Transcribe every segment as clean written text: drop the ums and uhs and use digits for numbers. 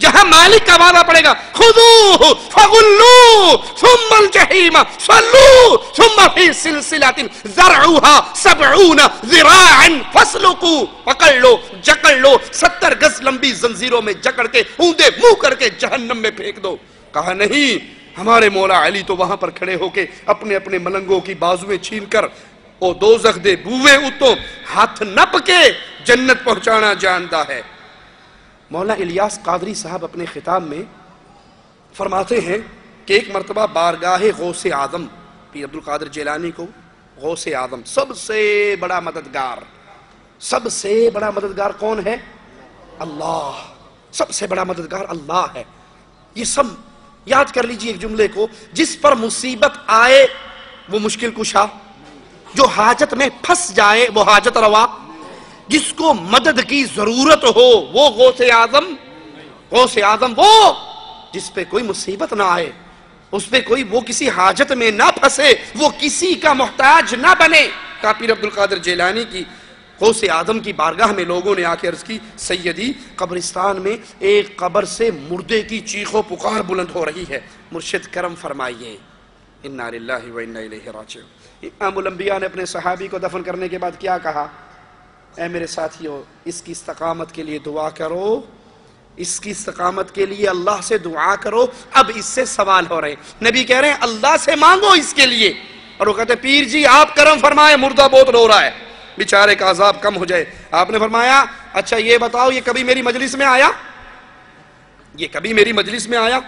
جہاں مالک کا وعدہ پڑے گا خذوہ فغلوہ ثم الجحیم صلوہ ثم فی سلسلۃ ذرعھا 70 ذراعا فاسلکوہ، پکڑ لو، جکڑ لو، 70 گز لمبی زنجیروں میں جکڑ کے اوندے منہ کر کے جہنم میں پھینک دو۔ کہا نہیں، ہمارے مولا علی تو وہاں پر کھڑے ہو کے اپنے اپنے ملنگوں کی بازویں چھین کر او دوزخ دے بوئے اتوں ہاتھ نپ کے جنت پہنچانا جانتا ہے۔ مولا الیاس قادری صاحب اپنے خطاب میں فرماتے ہیں کہ ایک مرتبہ بارگاہ غوث اعظم پیر عبد القادر جیلانی کو غوث اعظم سب سے بڑا مددگار، سب سے بڑا مددگار کون ہے؟ اللہ، سب سے بڑا مددگار اللہ ہے۔ یہ سب یاد کر لیجئے ایک جملے کو، جس پر مصیبت آئے وہ مشکل کشا، جو حاجت میں پھنس جائے وہ حاجت روا، جس کو مدد کی ضرورت ہو وہ غوث اعظم۔ غوث اعظم وہ جس پہ کوئی مصیبت نہ آئے، اس پہ کوئی وہ کسی حاجت میں نہ پھنسے، وہ کسی کا محتاج نہ بنے۔ پیر عبد القادر جیلانی کی غوث اعظم کی بارگاہ میں لوگوں نے آ کے عرض کی، سیدی قبرستان میں ایک قبر سے مردے کی چیخ و پکار بلند ہو رہی ہے، مرشد کرم فرمائیے۔ انا للہ و انا الیہ راجعون۔ امام الانبیاء نے اپنے صحابی کو دفن کرنے کے بعد کیا کہا؟ اے میرے ساتھیو، اس کی استقامت کے لیے دعا کرو، اس کی استقامت کے لیے اللہ سے دعا کرو۔ اب اس سے سوال ہو رہے ہیں، نبی کہہ رہے ہیں اللہ سے مانگو اس کے لیے، اور وہ کہتے ہیں پیر جی آپ کرم فرمائے، مردہ بہت رو رہا ہے، بیچارے کا عذاب کم ہو جائے۔ آپ نے فرمایا اچھا یہ بتاؤ یہ کبھی میری مجلس میں آیا؟ یہ کبھی میری مجلس میں آیا؟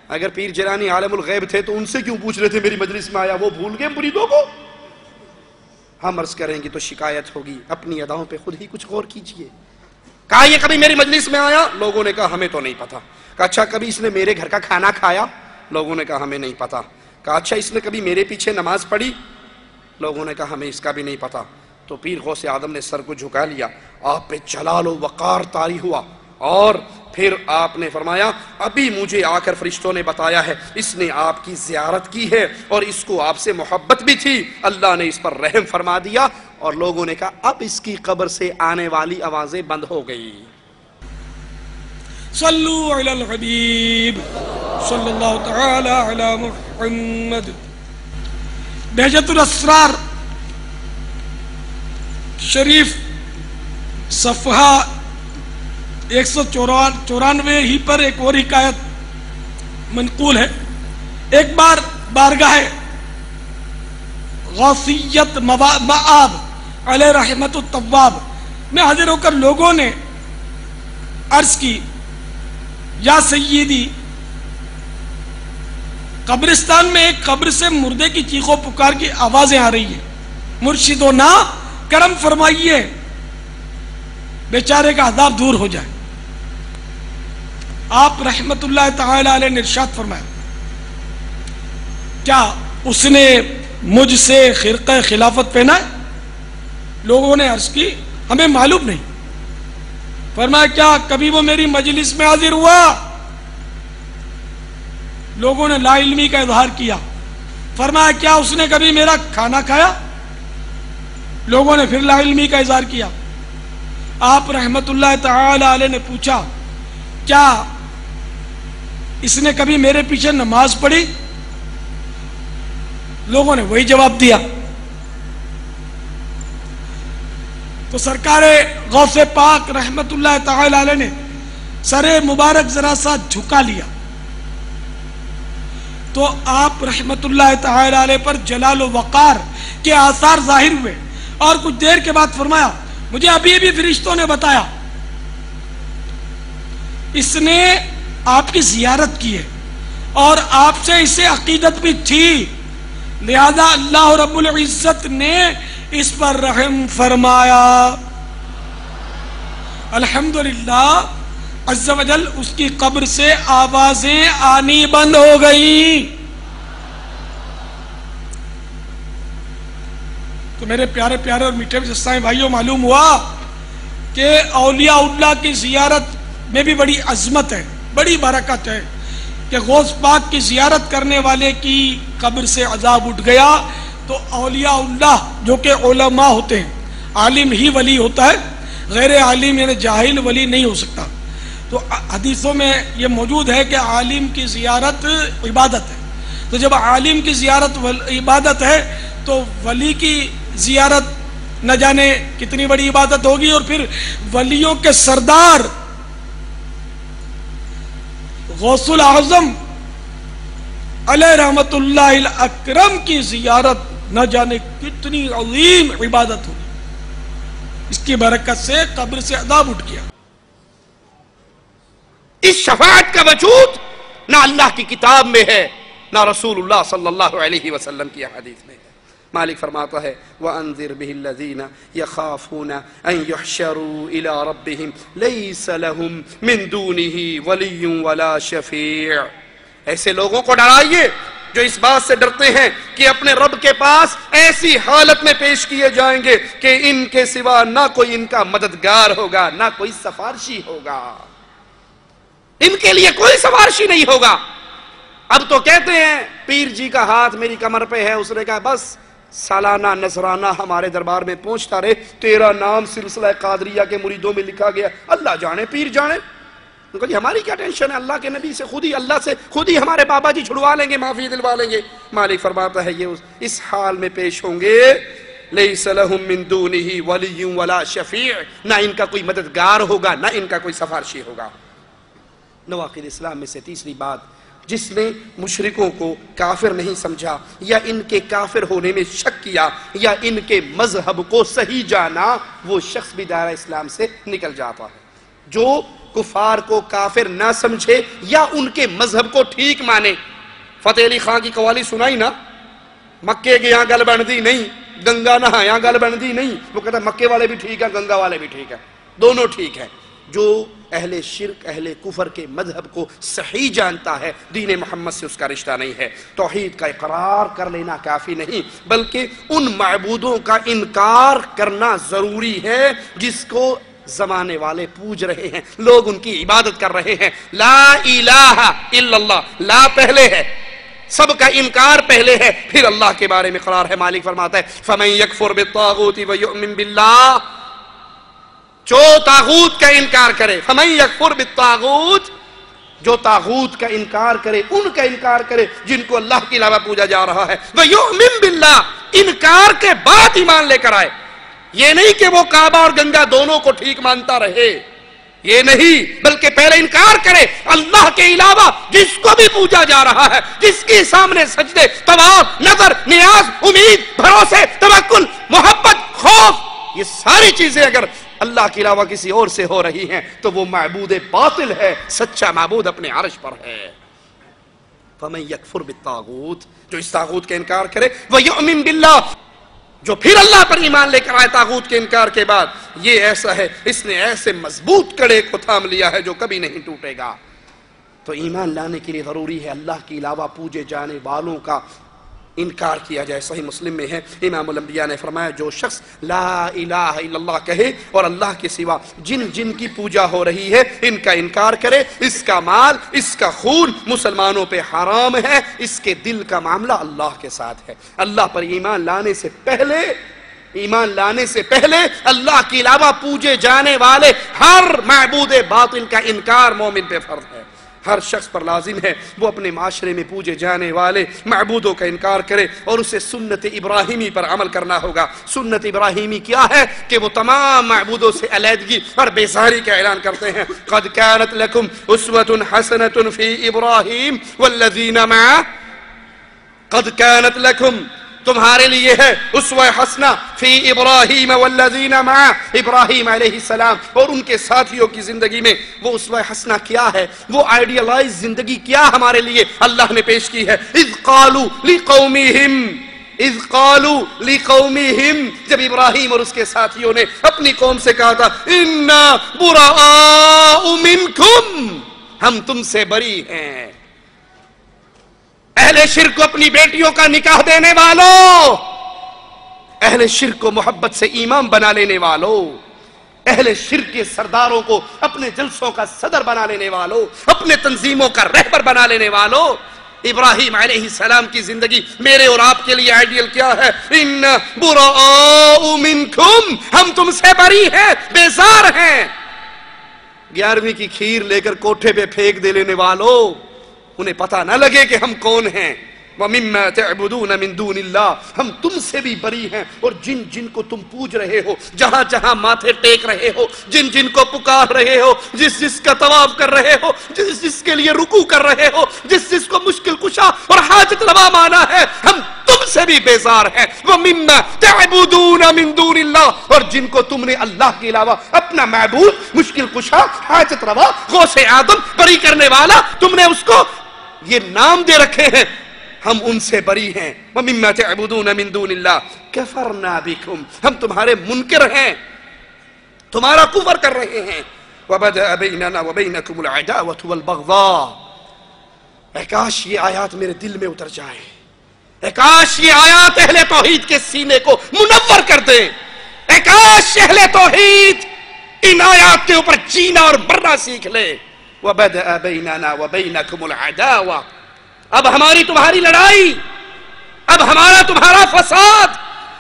اگر پیر جیلانی عالم الغیب تھے تو ان سے کیوں پوچھ رہے تھے میری مجلس میں آیا؟ وہ بھول گئے مریدوں کو؟ ہم عرض کریں گے تو شکایت ہوگی، اپنی اداؤں پہ خود ہی کچھ غور کیجئے۔ کہا یہ کبھی میری مجلس میں آیا؟ لوگوں نے کہا ہمیں تو نہیں پتا۔ کہا اچھا کبھی اس نے میرے گھر کا کھانا کھایا؟ لوگوں نے کہا ہمیں نہیں پتا۔ کہا اچھا اس نے کبھی میرے پیچھے نماز پڑھی؟ لوگوں نے کہا ہمیں اس کا بھی نہیں پتا۔ تو پیر غوث اعظم نے سر کو جھکا لیا، آپ پہ جلال و وقار طاری ہوا، اور پھر آپ نے فرمایا ابھی مجھے آ کر فرشتوں نے بتایا ہے اس نے آپ کی زیارت کی ہے اور اس کو آپ سے محبت بھی تھی، اللہ نے اس پر رحم فرما دیا۔ اور لوگوں نے کہا اب اس کی قبر سے آنے والی آوازیں بند ہو گئی۔ صلو علی الحبیب صلی اللہ تعالی علی محمد۔ بہجت الاسرار شریف صفحہ 194 ہی پر ایک اور حکایت منقول ہے۔ ایک بار بارگاہ غوثیت مآب علیہ رحمت الطواب میں حاضر ہو کر لوگوں نے عرض کی یا سیدی، قبرستان میں ایک قبر سے مردے کی چیخ و پکار کی آوازیں آ رہی ہیں، مرشدونا کرم فرمائیے بیچارے کا عذاب دور ہو جائے۔ آپ رحمت اللہ تعالی علیہ نے ارشاد فرمایا کیا اس نے مجھ سے خرقہ خلافت پہنا ہے؟ لوگوں نے عرض کی ہمیں معلوم نہیں۔ فرمایا کیا کبھی وہ میری مجلس میں حاضر ہوا؟ لوگوں نے لا علمی کا اظہار کیا۔ فرمایا کیا اس نے کبھی میرا کھانا کھایا؟ لوگوں نے پھر لا علمی کا اظہار کیا۔ آپ رحمت اللہ تعالی علیہ نے پوچھا کیا اس نے کبھی میرے پیچھے نماز پڑھی؟ لوگوں نے وہی جواب دیا۔ تو سرکار غوث پاک رحمت اللہ تعالی علیہ نے سر مبارک ذرا سا جھکا لیا تو آپ رحمت اللہ تعالی علیہ پر جلال و وقار کے آثار ظاہر ہوئے، اور کچھ دیر کے بعد فرمایا مجھے ابھی بھی فرشتوں نے بتایا اس نے آپ کی زیارت کی ہے اور آپ سے اسے عقیدت بھی تھی، لہذا اللہ رب العزت نے اس پر رحم فرمایا۔ الحمدللہ عز و جل اس کی قبر سے آوازیں آنی بند ہو گئیں۔ تو میرے پیارے پیارے اور میٹھے جسائیں بھائیوں، معلوم ہوا کہ اولیاء اللہ کی زیارت میں بھی بڑی عظمت ہے، بڑی برکت ہے کہ غوث پاک کی زیارت کرنے والے کی قبر سے عذاب اٹھ گیا تو اولیاء اللہ جو کہ علماء ہوتے ہیں، عالم ہی ولی ہوتا ہے، غیر عالم یعنی جاہل ولی نہیں ہو سکتا، تو حدیثوں میں یہ موجود ہے کہ عالم کی زیارت عبادت ہے، تو جب عالم کی زیارت عبادت ہے تو ولی کی زیارت نہ جانے کتنی بڑی عبادت ہوگی. اور پھر ولیوں کے سردار غوث الاعظم علیہ رحمت اللہ الاکرم کی زیارت نہ جانے کتنی عظیم عبادت ہوگی. اس کی برکت سے قبر سے عذاب اٹھ گیا. اس شفاعت کا وجود نہ اللہ کی کتاب میں ہے نہ رسول اللہ صلی اللہ علیہ وسلم کی حدیث میں ہے. مالک فرماتا ہے وَأَنذِرْ بِهِ الَّذِينَ يَخَافُونَ أَن يُحْشَرُوا إِلَىٰ رَبِّهِمْ لَيْسَ لَهُمْ مِن دُونِهِ وَلِيٌّ وَلَا شَفِيعٌ. ایسے لوگوں کو ڈرائیے جو اس بات سے ڈرتے ہیں کہ اپنے رب کے پاس ایسی حالت میں پیش کیے جائیں گے کہ ان کے سوا نہ کوئی ان کا مددگار ہوگا نہ کوئی سفارشی ہوگا. ان کے لیے کوئی سفارشی نہیں ہوگا. اب تو کہتے ہیں پیر جی کا ہاتھ میری کمر پہ ہے، اس نے کہا بس سالانہ نذرانہ ہمارے دربار میں پہنچتا رہے، تیرا نام سلسلہ قادریہ کے مریدوں میں لکھا گیا، اللہ جانے پیر جانے. تو جی ہماری کیا ٹینشن ہے، اللہ کے نبی سے خود ہی، اللہ سے خود ہی ہمارے بابا جی چھڑوا لیں گے، معافی دلوا لیں گے. مالک فرماتا ہے یہ اس حال میں پیش ہوں گے لیس لہم من دونہ ولی ولا شفیع، نہ ان کا کوئی مددگار ہوگا نہ ان کا کوئی سفارشی ہوگا. نواقض اسلام میں سے تیسری بات، جس نے مشرکوں کو کافر نہیں سمجھا یا ان کے کافر ہونے میں شک کیا یا ان کے مذہب کو صحیح جانا، وہ شخص بھی دائرہ اسلام سے نکل جاتا ہے. جو کفار کو کافر نہ سمجھے یا ان کے مذہب کو ٹھیک مانے. فتح علی خان کی قوالی سنائی نا، مکے گیا گل بندی نہیں، گنگا نہایا گل بندی نہیں. وہ کہتا ہے مکے والے بھی ٹھیک ہے، گنگا والے بھی ٹھیک ہے، دونوں ٹھیک ہے. جو اہل شرک اہل کفر کے مذہب کو صحیح جانتا ہے، دین محمد سے اس کا رشتہ نہیں ہے. توحید کا اقرار کر لینا کافی نہیں، بلکہ ان معبودوں کا انکار کرنا ضروری ہے جس کو زمانے والے پوج رہے ہیں، لوگ ان کی عبادت کر رہے ہیں. لا الہ الا اللہ، لا پہلے ہے، سب کا انکار پہلے ہے، پھر اللہ کے بارے میں اقرار ہے. مالک فرماتا ہے فَمَن يَكْفُرْ بِالطَّاغُوتِ وَيُؤْمِن بِاللَّهِ، جو تاغوت کا انکار کرے. فَمَن يَكْفُرْ بِالطَّاغُوتِ، جو تاغوت کا انکار کرے، ان کا انکار کرے جن کو اللہ کے علاوہ پوجا جا رہا ہے. وَيُؤْمِن بِاللَّهِ، انکار کے بعد ایمان لے کر آئے. یہ نہیں کہ وہ کعبہ اور گنگا دونوں کو ٹھیک مانتا رہے، یہ نہیں، بلکہ پہلے انکار کرے اللہ کے علاوہ جس کو بھی پوجا جا رہا ہے، جس کے سامنے سجدے، طواف، نظر، نیاز، امید، بھروسے، توکل، محبت، خوف، یہ ساری چیزیں اگر اللہ کے علاوہ کسی اور سے ہو رہی ہیں تو وہ معبود باطل ہے، سچا معبود اپنے عرش پر ہے. فَمَن يَكْفُرْ بِالطَّاغُوتِ، جو اس طاغوت کا انکار کرے، وَيُؤْمِن بِاللَّهِ، جو پھر اللہ پر ایمان لے کر آئے طاغوت کے انکار کے بعد، یہ ایسا ہے، اس نے ایسے مضبوط کڑے کو تھام لیا ہے جو کبھی نہیں ٹوٹے گا. تو ایمان لانے کے لیے ضروری ہے اللہ کے علاوہ پوجے جانے والوں کا انکار کیا جائے. صحیح مسلم میں ہے، امام الانبیاء نے فرمایا جو شخص لا الہ الا اللہ کہے اور اللہ کے سوا جن جن کی پوجا ہو رہی ہے ان کا انکار کرے، اس کا مال، اس کا خون مسلمانوں پہ حرام ہے، اس کے دل کا معاملہ اللہ کے ساتھ ہے. اللہ پر ایمان لانے سے پہلے اللہ کے علاوہ پوجے جانے والے ہر معبود باطل کا انکار مومن پہ فرض ہے. ہر شخص پر لازم ہے وہ اپنے معاشرے میں پوجے جانے والے معبودوں کا انکار کرے اور اسے سنت ابراہیمی پر عمل کرنا ہوگا. سنت ابراہیمی کیا ہے کہ وہ تمام معبودوں سے علیحدگی اور بیزاری کا اعلان کرتے ہیں. قد كانت لكم اسوة حسنة في ابراہیم والذین معه، قد كانت لكم، تمہارے لیے ہے اسوہ حسنہ فی ابراہیم والذین معہ، ابراہیم علیہ السلام اور ان کے ساتھیوں کی زندگی میں وہ اسوہ حسنہ کیا ہے، وہ آئیڈیلائز زندگی کیا ہمارے لیے اللہ نے پیش کی ہے. اذ قالوا لقومہم، جب ابراہیم اور اس کے ساتھیوں نے اپنی قوم سے کہا تھا انا براء منکم، ہم تم سے بری ہیں. اہل شرک کو اپنی بیٹیوں کا نکاح دینے والوں، اہل شرک کو محبت سے امام بنا لینے والوں، اہل شرک کے سرداروں کو اپنے جلسوں کا صدر بنا لینے والوں، اپنے تنظیموں کا رہبر بنا لینے والوں. ابراہیم علیہ السلام کی زندگی میرے اور آپ کے لیے آئیڈیل کیا ہے؟ ان براء منکم، ہم تم سے بری ہیں، بیزار ہیں. 11ویں کی کھیر لے کر کوٹھے پہ پھینک دے لینے والوں، انہیں پتہ نہ لگے کہ ہم کون ہیں۔ وَمِمَّا تَعْبُدُونَ مِن دُونِ اللَّهِ، ہم تم سے بھی بری ہیں، اور جن جن کو تم پوج رہے ہو، جہاں جہاں ماتھے ٹیک رہے ہو، جن جن کو پکار رہے ہو، جس جس کا طواف کر رہے ہو، جس جس کے لیے رکوع کر رہے ہو، جس جس کو مشکل کشا اور حاجت روا مانا ہے، ہم تم سے بھی بیزار ہیں۔ وَمِمَّا تَعْبُدُونَ مِن دُونِ اللَّهِ، اور جن کو تم نے اللہ کے علاوہ اپنا معبود، مشکل کشا، حاجت روا، غوث آدم، بری کرنے والا، تم نے اس کو یہ نام دے رکھے ہیں، ہم ان سے بری ہیں۔ وَمِمَّا تَعْبُدُونَ مِن دُونِ اللَّهِ كَفَرْنَا بِكُمْ، ہم تمہارے منکر ہیں، تمہارا کفر کر رہے ہیں۔ وَبَدَأَ بَيْنَنَا وَبَيْنَكُمُ الْعَدَاوَةُ وَالْبَغْضَاءُ، اے کاش یہ آیات میرے دل میں اتر جائیں، اے کاش یہ آیات اہل توحید کے سینے کو منور کر دیں، اے کاش اہل توحید ان آیات کے اوپر جینا اور مرنا سیکھ لے۔ وَبَدَأَ بَيْنَنَا وَبَيْنَكُمُ الْعَدَاوَةُ، اب ہماری تمہاری لڑائی، اب ہمارا تمہارا فساد،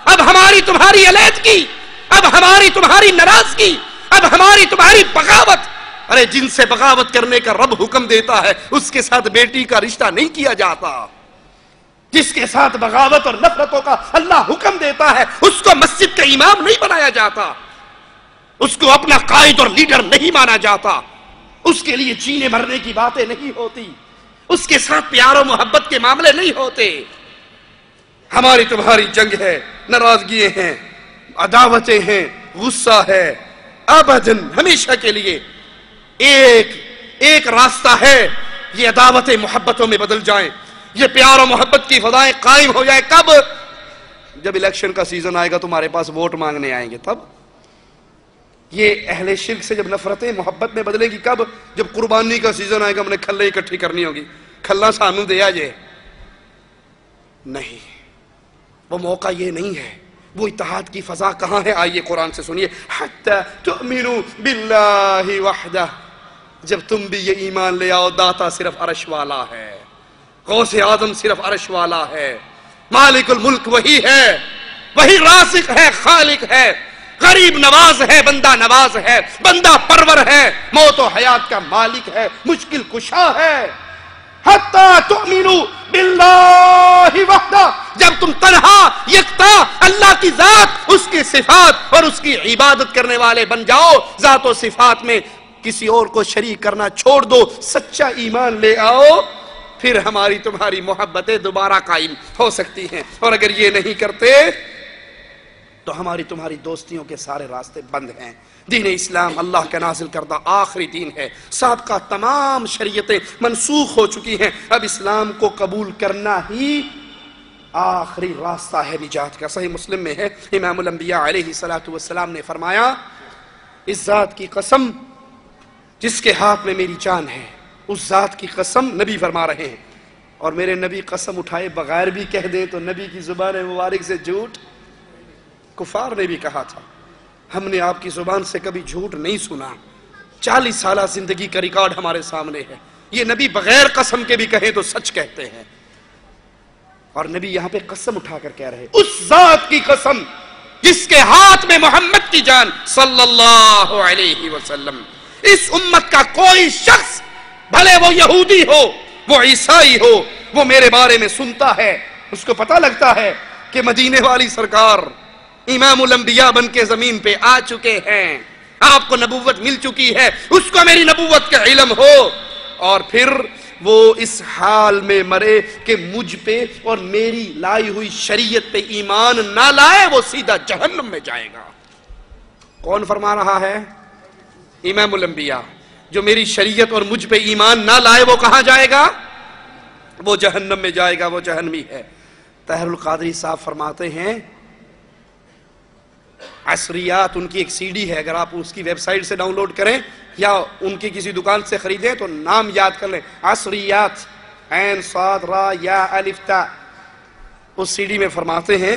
اب ہماری تمہاری علیحدگی، اب ہماری تمہاری ناراضگی، اب ہماری تمہاری بغاوت۔ ارے جن سے بغاوت کرنے کا رب حکم دیتا ہے اس کے ساتھ بیٹی کا رشتہ نہیں کیا جاتا، جس کے ساتھ بغاوت اور نفرتوں کا اللہ حکم دیتا ہے اس کو مسجد کا امام نہیں بنایا جاتا، اس کو اپنا قائد اور لیڈر نہیں مانا جاتا، اس کے لیے جینے مرنے کی باتیں نہیں ہوتی، اس کے ساتھ پیار و محبت کے معاملے نہیں ہوتے۔ ہماری تمہاری جنگ ہے، ناراضگیاں ہیں، عداوتیں ہیں، غصہ ہے، ابداً ہمیشہ کے لیے ایک راستہ ہے، یہ عداوتیں محبتوں میں بدل جائیں، یہ پیار و محبت کی فضائیں قائم ہو جائیں۔ کب؟ جب الیکشن کا سیزن آئے گا تمہارے پاس ووٹ مانگنے آئیں گے، تب یہ اہل شرک سے جب نفرتیں محبت میں بدلے گی۔ کب؟ جب قربانی کا سیزن آئے گا، ہم نے کھلے اکٹھی کرنی ہوگی، کھلا سانو دیا جائے نہیں، وہ موقع یہ نہیں ہے۔ وہ اتحاد کی فضا کہاں ہے؟ آئیے قرآن سے سنیے، حتی تؤمنوا باللہ وحدہ، جب تم بھی یہ ایمان لے آؤ داتا صرف عرش والا ہے، غوث آدم صرف عرش والا ہے، مالک الملک وہی ہے، وہی رازق ہے، خالق ہے، غریب نواز ہے، بندہ نواز ہے، بندہ پرور ہے، موت و حیات کا مالک ہے، مشکل کشا ہے۔ حتی تؤمنوا باللہ وحدہ، جب تم تنہا یکتا اللہ کی ذات، اس کی صفات اور اس کی عبادت کرنے والے بن جاؤ، ذات و صفات میں کسی اور کو شریک کرنا چھوڑ دو، سچا ایمان لے آؤ، پھر ہماری تمہاری محبتیں دوبارہ قائم ہو سکتی ہیں۔ اور اگر یہ نہیں کرتے تو ہماری تمہاری دوستیوں کے سارے راستے بند ہیں۔ دین اسلام اللہ کا نازل کردہ آخری دین ہے، سابقہ تمام شریعتیں منسوخ ہو چکی ہیں، اب اسلام کو قبول کرنا ہی آخری راستہ ہے نجات کا۔ صحیح مسلم میں ہے، امام الانبیاء علیہ السلام نے فرمایا، اس ذات کی قسم جس کے ہاتھ میں میری جان ہے، اس ذات کی قسم نبی فرما رہے ہیں، اور میرے نبی قسم اٹھائے بغیر بھی کہہ دیں تو نبی کی زبان مبارک سے جھوٹ کفار نے بھی کہا تھا، ہم نے آپ کی زبان سے کبھی جھوٹ نہیں سنا، 40 سالہ زندگی کا ریکارڈ ہمارے سامنے ہے، یہ نبی بغیر قسم کے بھی کہیں تو سچ کہتے ہیں، اور نبی یہاں پہ قسم اٹھا کر کہہ رہے اس ذات کی قسم جس کے ہاتھ میں محمد کی جان صلی اللہ علیہ وسلم، اس امت کا کوئی شخص بھلے وہ یہودی ہو، وہ عیسائی ہو، وہ میرے بارے میں سنتا ہے، اس کو پتہ لگتا ہے کہ مدینے والی سرکار امام الانبیاء بن کے زمین پہ آ چکے ہیں، آپ کو نبوت مل چکی ہے، اس کو میری نبوت کا علم ہو، اور پھر وہ اس حال میں مرے کہ مجھ پہ اور میری لائی ہوئی شریعت پہ ایمان نہ لائے، وہ سیدھا جہنم میں جائے گا۔ کون فرما رہا ہے؟ امام الانبیاء۔ جو میری شریعت اور مجھ پہ ایمان نہ لائے وہ کہاں جائے گا؟ وہ جہنم میں جائے گا، وہ جہنمی ہے۔ طاہر القادری صاحب فرماتے ہیں، عصریات ان کی ایک سی ڈی ہے، اگر آپ اس کی ویب سائٹ سے ڈاؤن لوڈ کریں یا ان کی کسی دکان سے خریدیں تو نام یاد کر لیں، عصریات، عین صاد را یا الف تا۔ اس سی ڈی میں فرماتے ہیں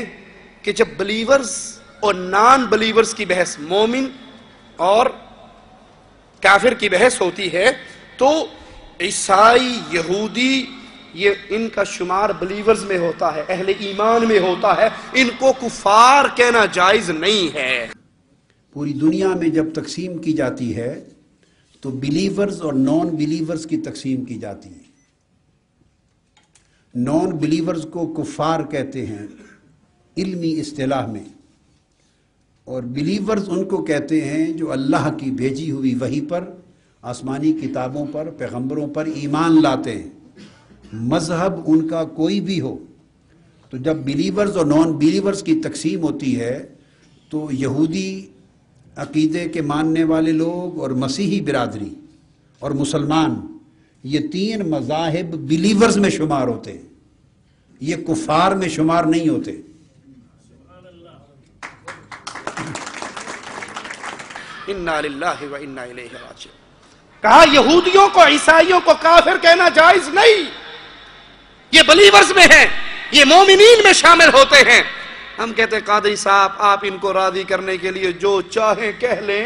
کہ جب بلیورز اور نان بلیورز کی بحث، مومن اور کافر کی بحث ہوتی ہے، تو عیسائی، یہودی، یہ ان کا شمار بلیورز میں ہوتا ہے، اہل ایمان میں ہوتا ہے، ان کو کفار کہنا جائز نہیں ہے۔ پوری دنیا میں جب تقسیم کی جاتی ہے تو بلیورز اور نان بلیورز کی تقسیم کی جاتی ہے. نان بلیورز کو کفار کہتے ہیں علمی اصطلاح میں، اور بلیورز ان کو کہتے ہیں جو اللہ کی بھیجی ہوئی وحی پر، آسمانی کتابوں پر، پیغمبروں پر ایمان لاتے ہیں، مذہب ان کا کوئی بھی ہو. تو جب بلیورز اور نان بلیورز کی تقسیم ہوتی ہے تو یہودی عقیدے کے ماننے والے لوگ اور مسیحی برادری اور مسلمان، یہ تین مذاہب بلیورز میں شمار ہوتے ہیں، یہ کفار میں شمار نہیں ہوتے. انا للہ و انا الیہ راجعون. کہا یہودیوں کو، عیسائیوں کو کافر کہنا جائز نہیں، یہ بلیورز میں ہیں، یہ مومنین میں شامل ہوتے ہیں. ہم کہتے ہیں قادری صاحب آپ ان کو راضی کرنے کے لیے جو چاہیں کہہ لیں،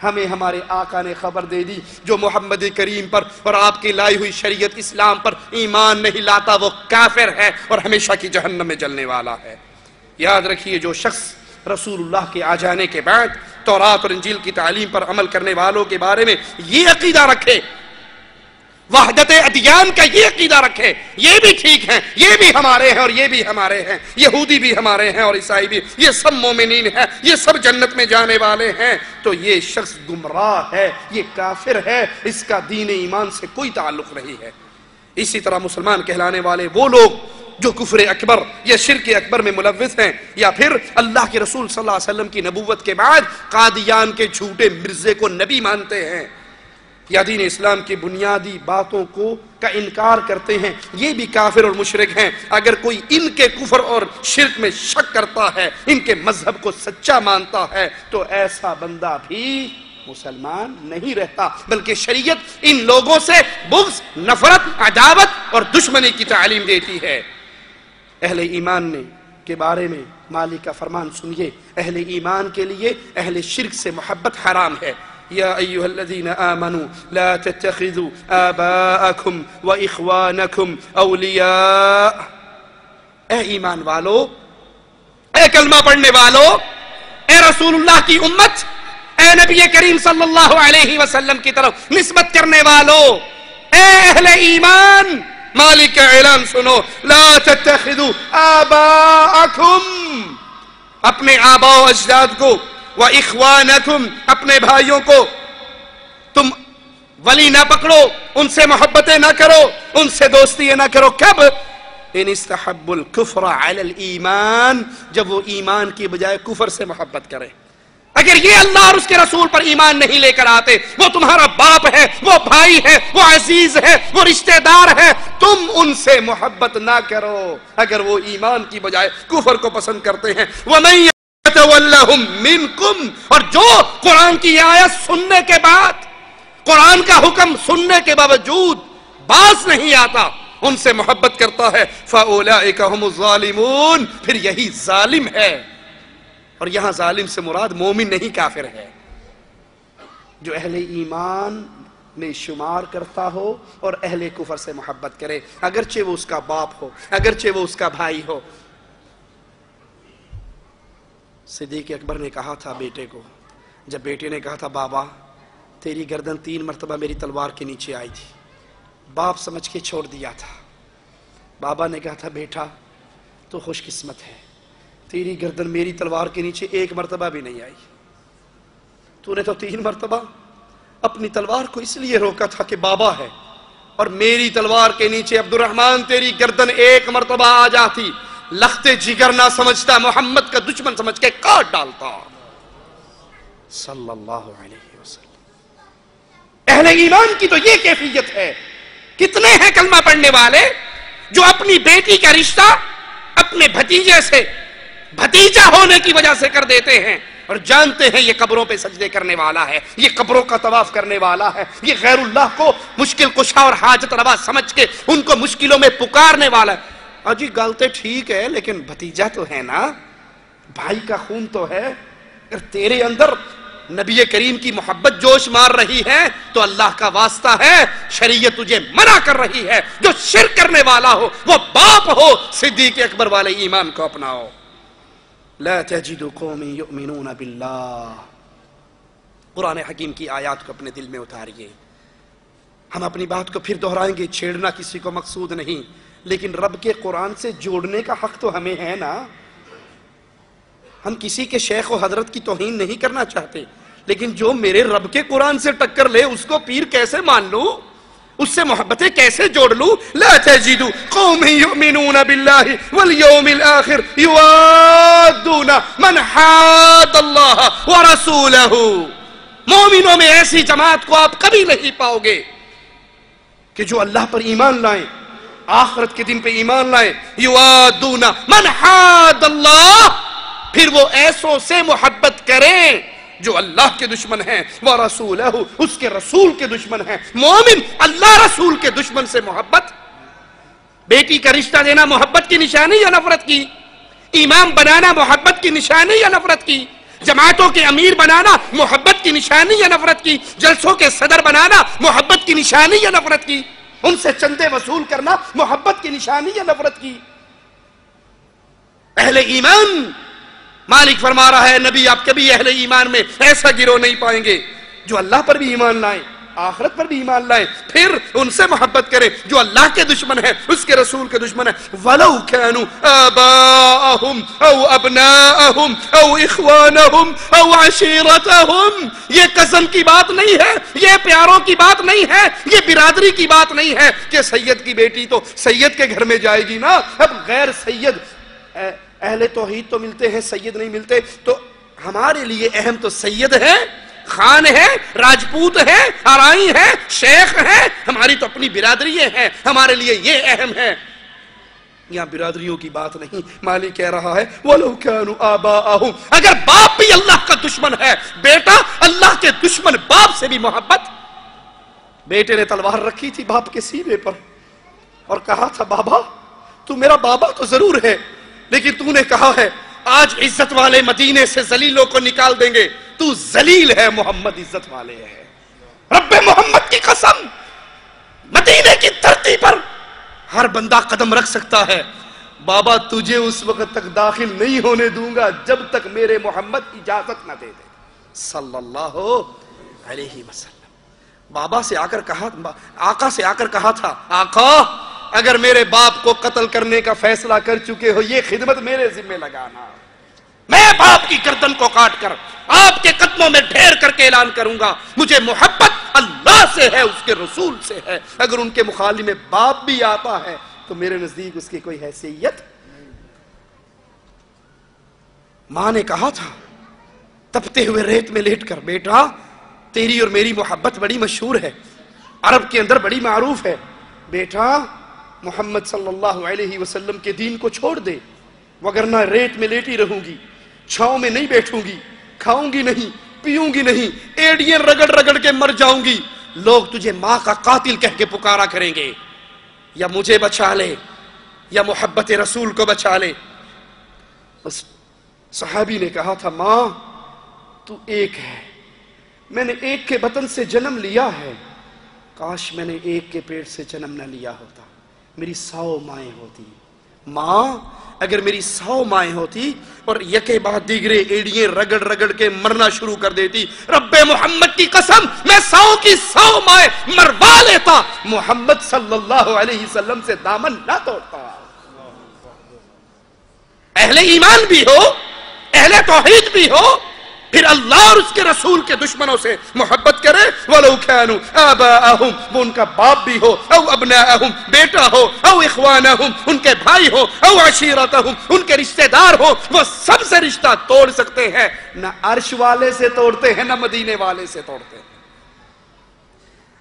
ہمیں ہمارے آقا نے خبر دے دی جو محمد کریم پر اور آپ کی لائی ہوئی شریعت اسلام پر ایمان نہیں لاتا وہ کافر ہے اور ہمیشہ کی جہنم میں جلنے والا ہے. یاد رکھیے جو شخص رسول اللہ کے آ جانے کے بعد تورات اور انجیل کی تعلیم پر عمل کرنے والوں کے بارے میں یہ عقیدہ رکھے، وحدت ادیان کا یہ عقیدہ رکھے، یہ بھی ٹھیک ہیں، یہ بھی ہمارے ہیں اور یہ بھی ہمارے ہیں، یہودی بھی ہمارے ہیں اور عیسائی بھی، یہ سب مومنین ہیں، یہ سب جنت میں جانے والے ہیں، تو یہ شخص گمراہ ہے، یہ کافر ہے، اس کا دین ایمان سے کوئی تعلق نہیں ہے. اسی طرح مسلمان کہلانے والے وہ لوگ جو کفر اکبر یا شرک اکبر میں ملوث ہیں، یا پھر اللہ کے رسول صلی اللہ علیہ وسلم کی نبوت کے بعد قادیان کے جھوٹے مرزے کو نبی مانتے ہیں، یا دین اسلام کی بنیادی باتوں کا انکار کرتے ہیں، یہ بھی کافر اور مشرک ہیں. اگر کوئی ان کے کفر اور شرک میں شک کرتا ہے، ان کے مذہب کو سچا مانتا ہے، تو ایسا بندہ بھی مسلمان نہیں رہتا، بلکہ شریعت ان لوگوں سے بغض، نفرت، عداوت اور دشمنی کی تعلیم دیتی ہے. اہل ایمان نے کے بارے میں مالک کا فرمان سنیے، اہل ایمان کے لیے اہل شرک سے محبت حرام ہے. یا ایھا الذین آمنوا لا تتخذوا آباءکم واخوانکم اولیاء. اے ایمان والو، اے کلمہ پڑھنے والو، اے رسول اللہ کی امت، اے نبی کریم صلی اللہ علیہ وسلم کی طرف نسبت کرنے والو، اے اہل ایمان، مالک کا اعلان سنو، لا تتخذوا آباءکم، اپنے آباء و اجداد کو، وَإِخْوَانَكُمْ، اپنے بھائیوں کو تم ولی نہ پکڑو، ان سے محبتیں نہ کرو، ان سے دوستیاں نہ کرو. کب؟ ان استحبوا الکفر علی الایمان، جب وہ ایمان کی بجائے کفر سے محبت کرے. اگر یہ اللہ اور اس کے رسول پر ایمان نہیں لے کر آتے، وہ تمہارا باپ ہے، وہ بھائی ہے، وہ عزیز ہے، وہ رشتہ دار ہے، تم ان سے محبت نہ کرو اگر وہ ایمان کی بجائے کفر کو پسند کرتے ہیں. وَمَن يَتَوَلَّهُم مِّنكُمْ، اور جو قرآن کی آیت سننے کے بعد، قرآن کا حکم سننے کے باوجود باز نہیں آتا، ان سے محبت کرتا ہے، فَأُولَئِكَ هُمُ الظَّالِمُونَ، پھر یہی ظالم ہے. اور یہاں ظالم سے مراد مومن نہیں کافر ہے، جو اہل ایمان میں شمار کرتا ہو اور اہل کفر سے محبت کرے، اگرچہ وہ اس کا باپ ہو، اگرچہ وہ اس کا بھائی ہو. صدیق اکبر نے کہا تھا بیٹے کو، جب بیٹے نے کہا تھا بابا تیری گردن 3 مرتبہ میری تلوار کے نیچے آئی تھی، باپ سمجھ کے چھوڑ دیا تھا. بابا نے کہا تھا بیٹا تو خوش قسمت ہے، تیری گردن میری تلوار کے نیچے 1 مرتبہ بھی نہیں آئی، تو نے تو 3 مرتبہ اپنی تلوار کو اس لیے روکا تھا کہ بابا ہے، اور میری تلوار کے نیچے عبد الرحمن تیری گردن 1 مرتبہ آ جاتی، لخت جگر نہ سمجھتا، محمد کا دشمن سمجھ کے کاٹ ڈالتا صلی اللہ علیہ وسلم. اہل ایمان کی تو یہ کیفیت ہے. کتنے ہیں کلمہ پڑھنے والے جو اپنی بیٹی کا رشتہ اپنے بھتیجے سے بھتیجا ہونے کی وجہ سے کر دیتے ہیں، اور جانتے ہیں یہ قبروں پہ سجدے کرنے والا ہے، یہ قبروں کا طواف کرنے والا ہے، یہ غیر اللہ کو مشکل کشا اور حاجت روا سمجھ کے ان کو مشکلوں میں پکارنے والا ہے. اجی گلتے ٹھیک ہے لیکن بھتیجا تو ہے نا، بھائی کا خون تو ہے. اگر تیرے اندر نبی کریم کی محبت جوش مار رہی ہے تو اللہ کا واسطہ ہے، شریعت تجھے منع کر رہی ہے. جو شرک کرنے والا ہو، وہ باپ ہو، صدیق اکبر والے ایمان کو اپناؤ. لا تجد قوم یؤمنون باللہ قرآن حکیم کی آیات کو اپنے دل میں اتاریے. ہم اپنی بات کو پھر دہرائیں گے، چھیڑنا کسی کو مقصود نہیں، لیکن رب کے قرآن سے جوڑنے کا حق تو ہمیں ہے نا. ہم کسی کے شیخ و حضرت کی توہین نہیں کرنا چاہتے، لیکن جو میرے رب کے قرآن سے ٹکر لے اس کو پیر کیسے مان لوں، اس سے محبتیں کیسے جوڑ لوں؟ لا تجد قوم یؤمنون باللہ والیوم الآخر یوادون من حاد اللہ ورسولہ. مومنوں میں ایسی جماعت کو آپ کبھی نہیں پاؤ گے کہ جو اللہ پر ایمان لائیں، آخرت کے دن پہ ایمان لائیں. یوادون من حاد اللہ، پھر وہ ایسوں سے محبت کریں جو اللہ کے دشمن ہیں، وَرَسُولَهُ، اس کے رسول کے دشمن ہیں. مومن اللہ رسول کے دشمن سے محبت. بیٹی کا رشتہ دینا محبت کی نشانی یا نفرت کی؟ امام بنانا محبت کی نشانی یا نفرت کی؟ جماعتوں کے امیر بنانا محبت کی نشانی یا نفرت کی؟ جلسوں کے صدر بنانا محبت کی نشانی یا نفرت کی؟ ان سے چندے وصول کرنا محبت کی نشانی یا نفرت کی؟ اہل ایمان، مالک فرما رہا ہے نبی آپ کبھی اہل ایمان میں ایسا گروہ نہیں پائیں گے جو اللہ پر بھی ایمان لائیں، آخرت پر بھی ایمان لائیں، پھر ان سے محبت کریں جو اللہ کے دشمن ہیں، اس کے رسول کے دشمن ہیں. وَلَوْ كَانُوا آبَاءَهُمْ أَوْ أَبْنَاءَهُمْ أَوْ إِخْوَانَهُمْ أَوْ عَشِيرَتَهُمْ. یہ کزن کی بات نہیں ہے، یہ پیاروں کی بات نہیں ہے، یہ برادری کی بات نہیں ہے کہ سید کی بیٹی تو سید کے گھر میں جائے گی نا. اب غیر سید اہل توحید تو ملتے ہیں، سید نہیں ملتے. تو ہمارے لیے اہم تو سید ہے، خان ہے، راجپوت ہے، آرائی ہے، شیخ ہے. ہماری تو اپنی برادریاں ہیں، ہمارے لیے یہ اہم ہے. یہاں برادریوں کی بات نہیں. مالک کہہ رہا ہے وَلَوْ كَانُوا آبَاءَهُمْ، اگر باپ بھی اللہ کا دشمن ہے، بیٹا اللہ کے دشمن باپ سے بھی محبت. بیٹے نے تلوار رکھی تھی باپ کے سینے پر اور کہا تھا بابا تو میرا بابا تو ضرور ہے، لیکن تو نے کہا ہے آج عزت والے مدینے سے ذلیلوں کو نکال دیں گے. تو ذلیل ہے، محمد عزت والے ہے. رب محمد کی قسم، مدینے کی دھرتی پر ہر بندہ قدم رکھ سکتا ہے. بابا تجھے اس وقت تک داخل نہیں ہونے دوں گا جب تک میرے محمد اجازت نہ دے دے صلی اللہ علیہ وسلم. بابا سے آ کر کہا، آقا سے آ کر کہا تھا آقا اگر میرے باپ کو قتل کرنے کا فیصلہ کر چکے ہو یہ خدمت میرے ذمہ لگانا. میں باپ کی گردن کو کاٹ کر آپ کے قدموں میں ڈھیر کر کے اعلان کروں گا مجھے محبت اللہ سے ہے، اس کے رسول سے ہے. اگر ان کے مخالف میں باپ بھی آتا ہے تو میرے نزدیک اس کی کوئی حیثیت. ماں نے کہا تھا تپتے ہوئے ریت میں لیٹ کر، بیٹا تیری اور میری محبت بڑی مشہور ہے، عرب کے اندر بڑی معروف ہے. بیٹا محمد صلی اللہ علیہ وسلم کے دین کو چھوڑ دے، وگرنہ ریت میں لیٹی رہوں گی، چھاؤں میں نہیں بیٹھوں گی، کھاؤں گی نہیں، پیوں گی نہیں، ایڑیاں رگڑ رگڑ کے مر جاؤں گی. لوگ تجھے ماں کا قاتل کہہ کے پکارا کریں گے. یا مجھے بچا لے یا محبت رسول کو بچا لے. اس صحابی نے کہا تھا ماں تو ایک ہے، میں نے ایک کے بطن سے جنم لیا ہے، کاش میں نے ایک کے پیٹ سے جنم نہ لیا ہوتا، میری 100 مائیں ہوتی. ماں اگر میری 100 مائیں ہوتی اور یکے بعد دیگرے ایڑیاں رگڑ رگڑ کے مرنا شروع کر دیتی، رب محمد کی قسم میں 100 کی 100 مائیں مروا لیتا، محمد صلی اللہ علیہ وسلم سے دامن نہ توڑتا. اہل ایمان بھی ہو، اہل توحید بھی ہو، پھر اللہ اور اس کے رسول کے دشمنوں سے محبت کرے. وَلَوْ كَانُوا آبَاءَهُمْ، وہ ان کا باپ بھی ہو، او ابناءہم بیٹا ہو، او اخوانہم ان کے بھائی ہو، او عشیرتہم ان کے رشتہ دار ہو، وہ سب سے رشتہ توڑ سکتے ہیں. نہ عرش والے سے توڑتے ہیں نہ مدینے والے سے توڑتے ہیں.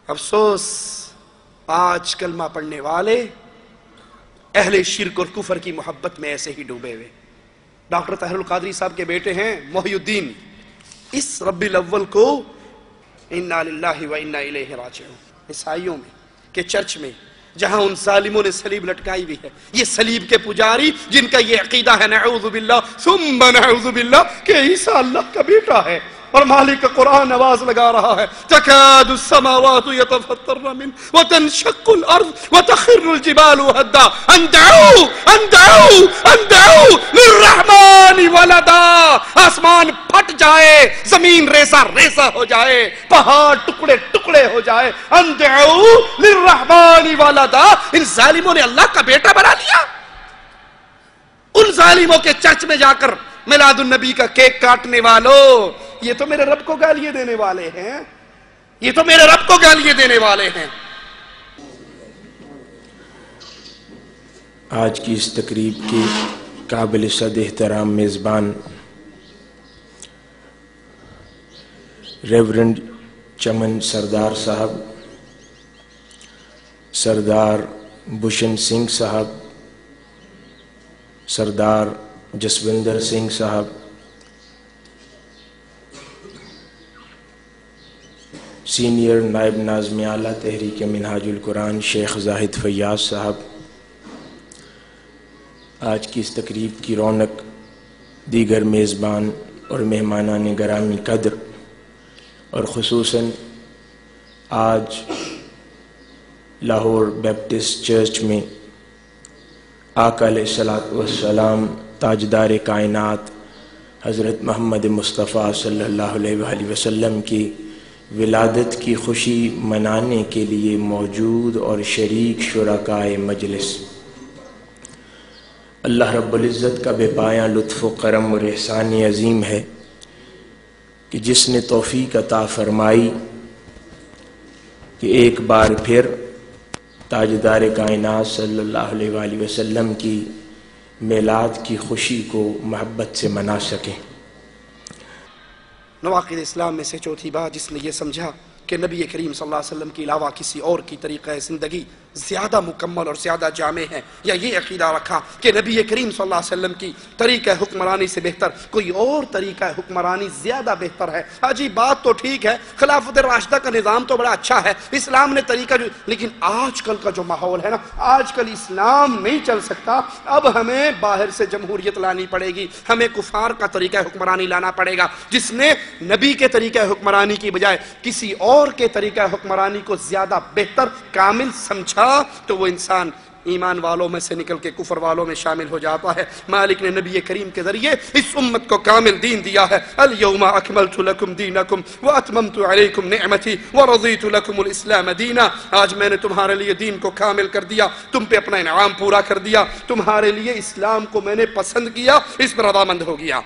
افسوس آج کلمہ پڑھنے والے اہل شرک اور کفر کی محبت میں ایسے ہی ڈوبے ہوئے. ڈاکٹر طاہر القادری صاحب کے بیٹے ہیں محی الدین، اس ربیع الاول کو انا للہ و انا الیہ راجعون عیسائیوں میں کہ چرچ میں جہاں ان ظالموں نے صلیب لٹکائی ہوئی ہے، یہ صلیب کے پجاری جن کا یہ عقیدہ ہے نعوذ باللہ ثم نعوذ باللہ کہ عیسیٰ اللہ کا بیٹا ہے، اور مالک کا قرآن آواز لگا رہا ہے تکاد السماوات یتفطرن من وتنشق الارض وتخر الجبال هدا ان دعوا للرحمن ولدا. آسمان پھٹ جائے، زمین ریزہ ریزہ ہو جائے، پہاڑ ٹکڑے ٹکڑے ہو جائے، ان دعوا للرحمن ولدا. ان ظالموں نے اللہ کا بیٹا بنا لیا. ان ظالموں کے چرچ میں جا کر میلاد النبی کا کیک کاٹنے والوں، یہ تو میرے رب کو گالیاں دینے والے ہیں، یہ تو میرے رب کو گالیاں دینے والے ہیں. آج کی اس تقریب کی قابل صد احترام میزبان ریورنڈ چمن سردار صاحب، سردار بھوشن سنگھ صاحب، سردار جسوندر سنگھ صاحب، سینئر نائب ناظم اعلیٰ تحریک منہاج القرآن شیخ زاہد فیاض صاحب. آج کی اس تقریب کی رونق دیگر میزبان اور مہمانان گرامی قدر، اور خصوصاً آج لاہور بیپٹسٹ چرچ میں آقا علیہ الصلوۃ والسلام تاجدار کائنات حضرت محمد مصطفیٰ صلی اللہ علیہ وآلہ وسلم کی ولادت کی خوشی منانے کے لیے موجود اور شریک شرکائے مجلس، اللہ رب العزت کا بے پایاں لطف و کرم اور احسان عظیم ہے کہ جس نے توفیق عطا فرمائی کہ ایک بار پھر تاجدار کائنات صلی اللہ علیہ وآلہ وسلم کی میلاد کی خوشی کو محبت سے منا سکیں. نواقض اسلام میں سے چوتھی بات جس نے یہ سمجھا کہ نبی کریم صلی اللہ علیہ وسلم کے علاوہ کسی اور کی طریقہ زندگی زیادہ مکمل اور زیادہ جامع ہے، یا یہ عقیدہ رکھا کہ نبی کریم صلی اللہ علیہ وسلم کی طریقہ حکمرانی سے بہتر کوئی اور طریقہ حکمرانی زیادہ بہتر ہے. حاجی بات تو ٹھیک ہے، خلافت راشدہ کا نظام تو بڑا اچھا ہے، اسلام نے طریقہ لیکن آج کل کا جو ماحول ہے نا، آج کل اسلام نہیں چل سکتا. اب ہمیں باہر سے جمہوریت لانی پڑے گی، ہمیں کفار کا طریقہ حکمرانی لانا پڑے گا. جس نے نبی کے طریقہ حکمرانی کی بجائے کسی اور کے طریقہ حکمرانی کو زیادہ بہتر کامل سمجھا تو وہ انسان ایمان والوں میں سے نکل کے کفر والوں میں شامل ہو جاتا ہے. مالک نے نبی کریم کے ذریعے اس امت کو کامل دین دیا ہے. الیوم اکملت لکم دینکم واتممت علیکم نعمتی ورضیت لکم الاسلام دینا. آج میں نے تمہارے لیے دین کو کامل کر دیا، تم پہ اپنا انعام پورا کر دیا، تمہارے لیے اسلام کو میں نے پسند کیا، اس پر رضامند ہو گیا.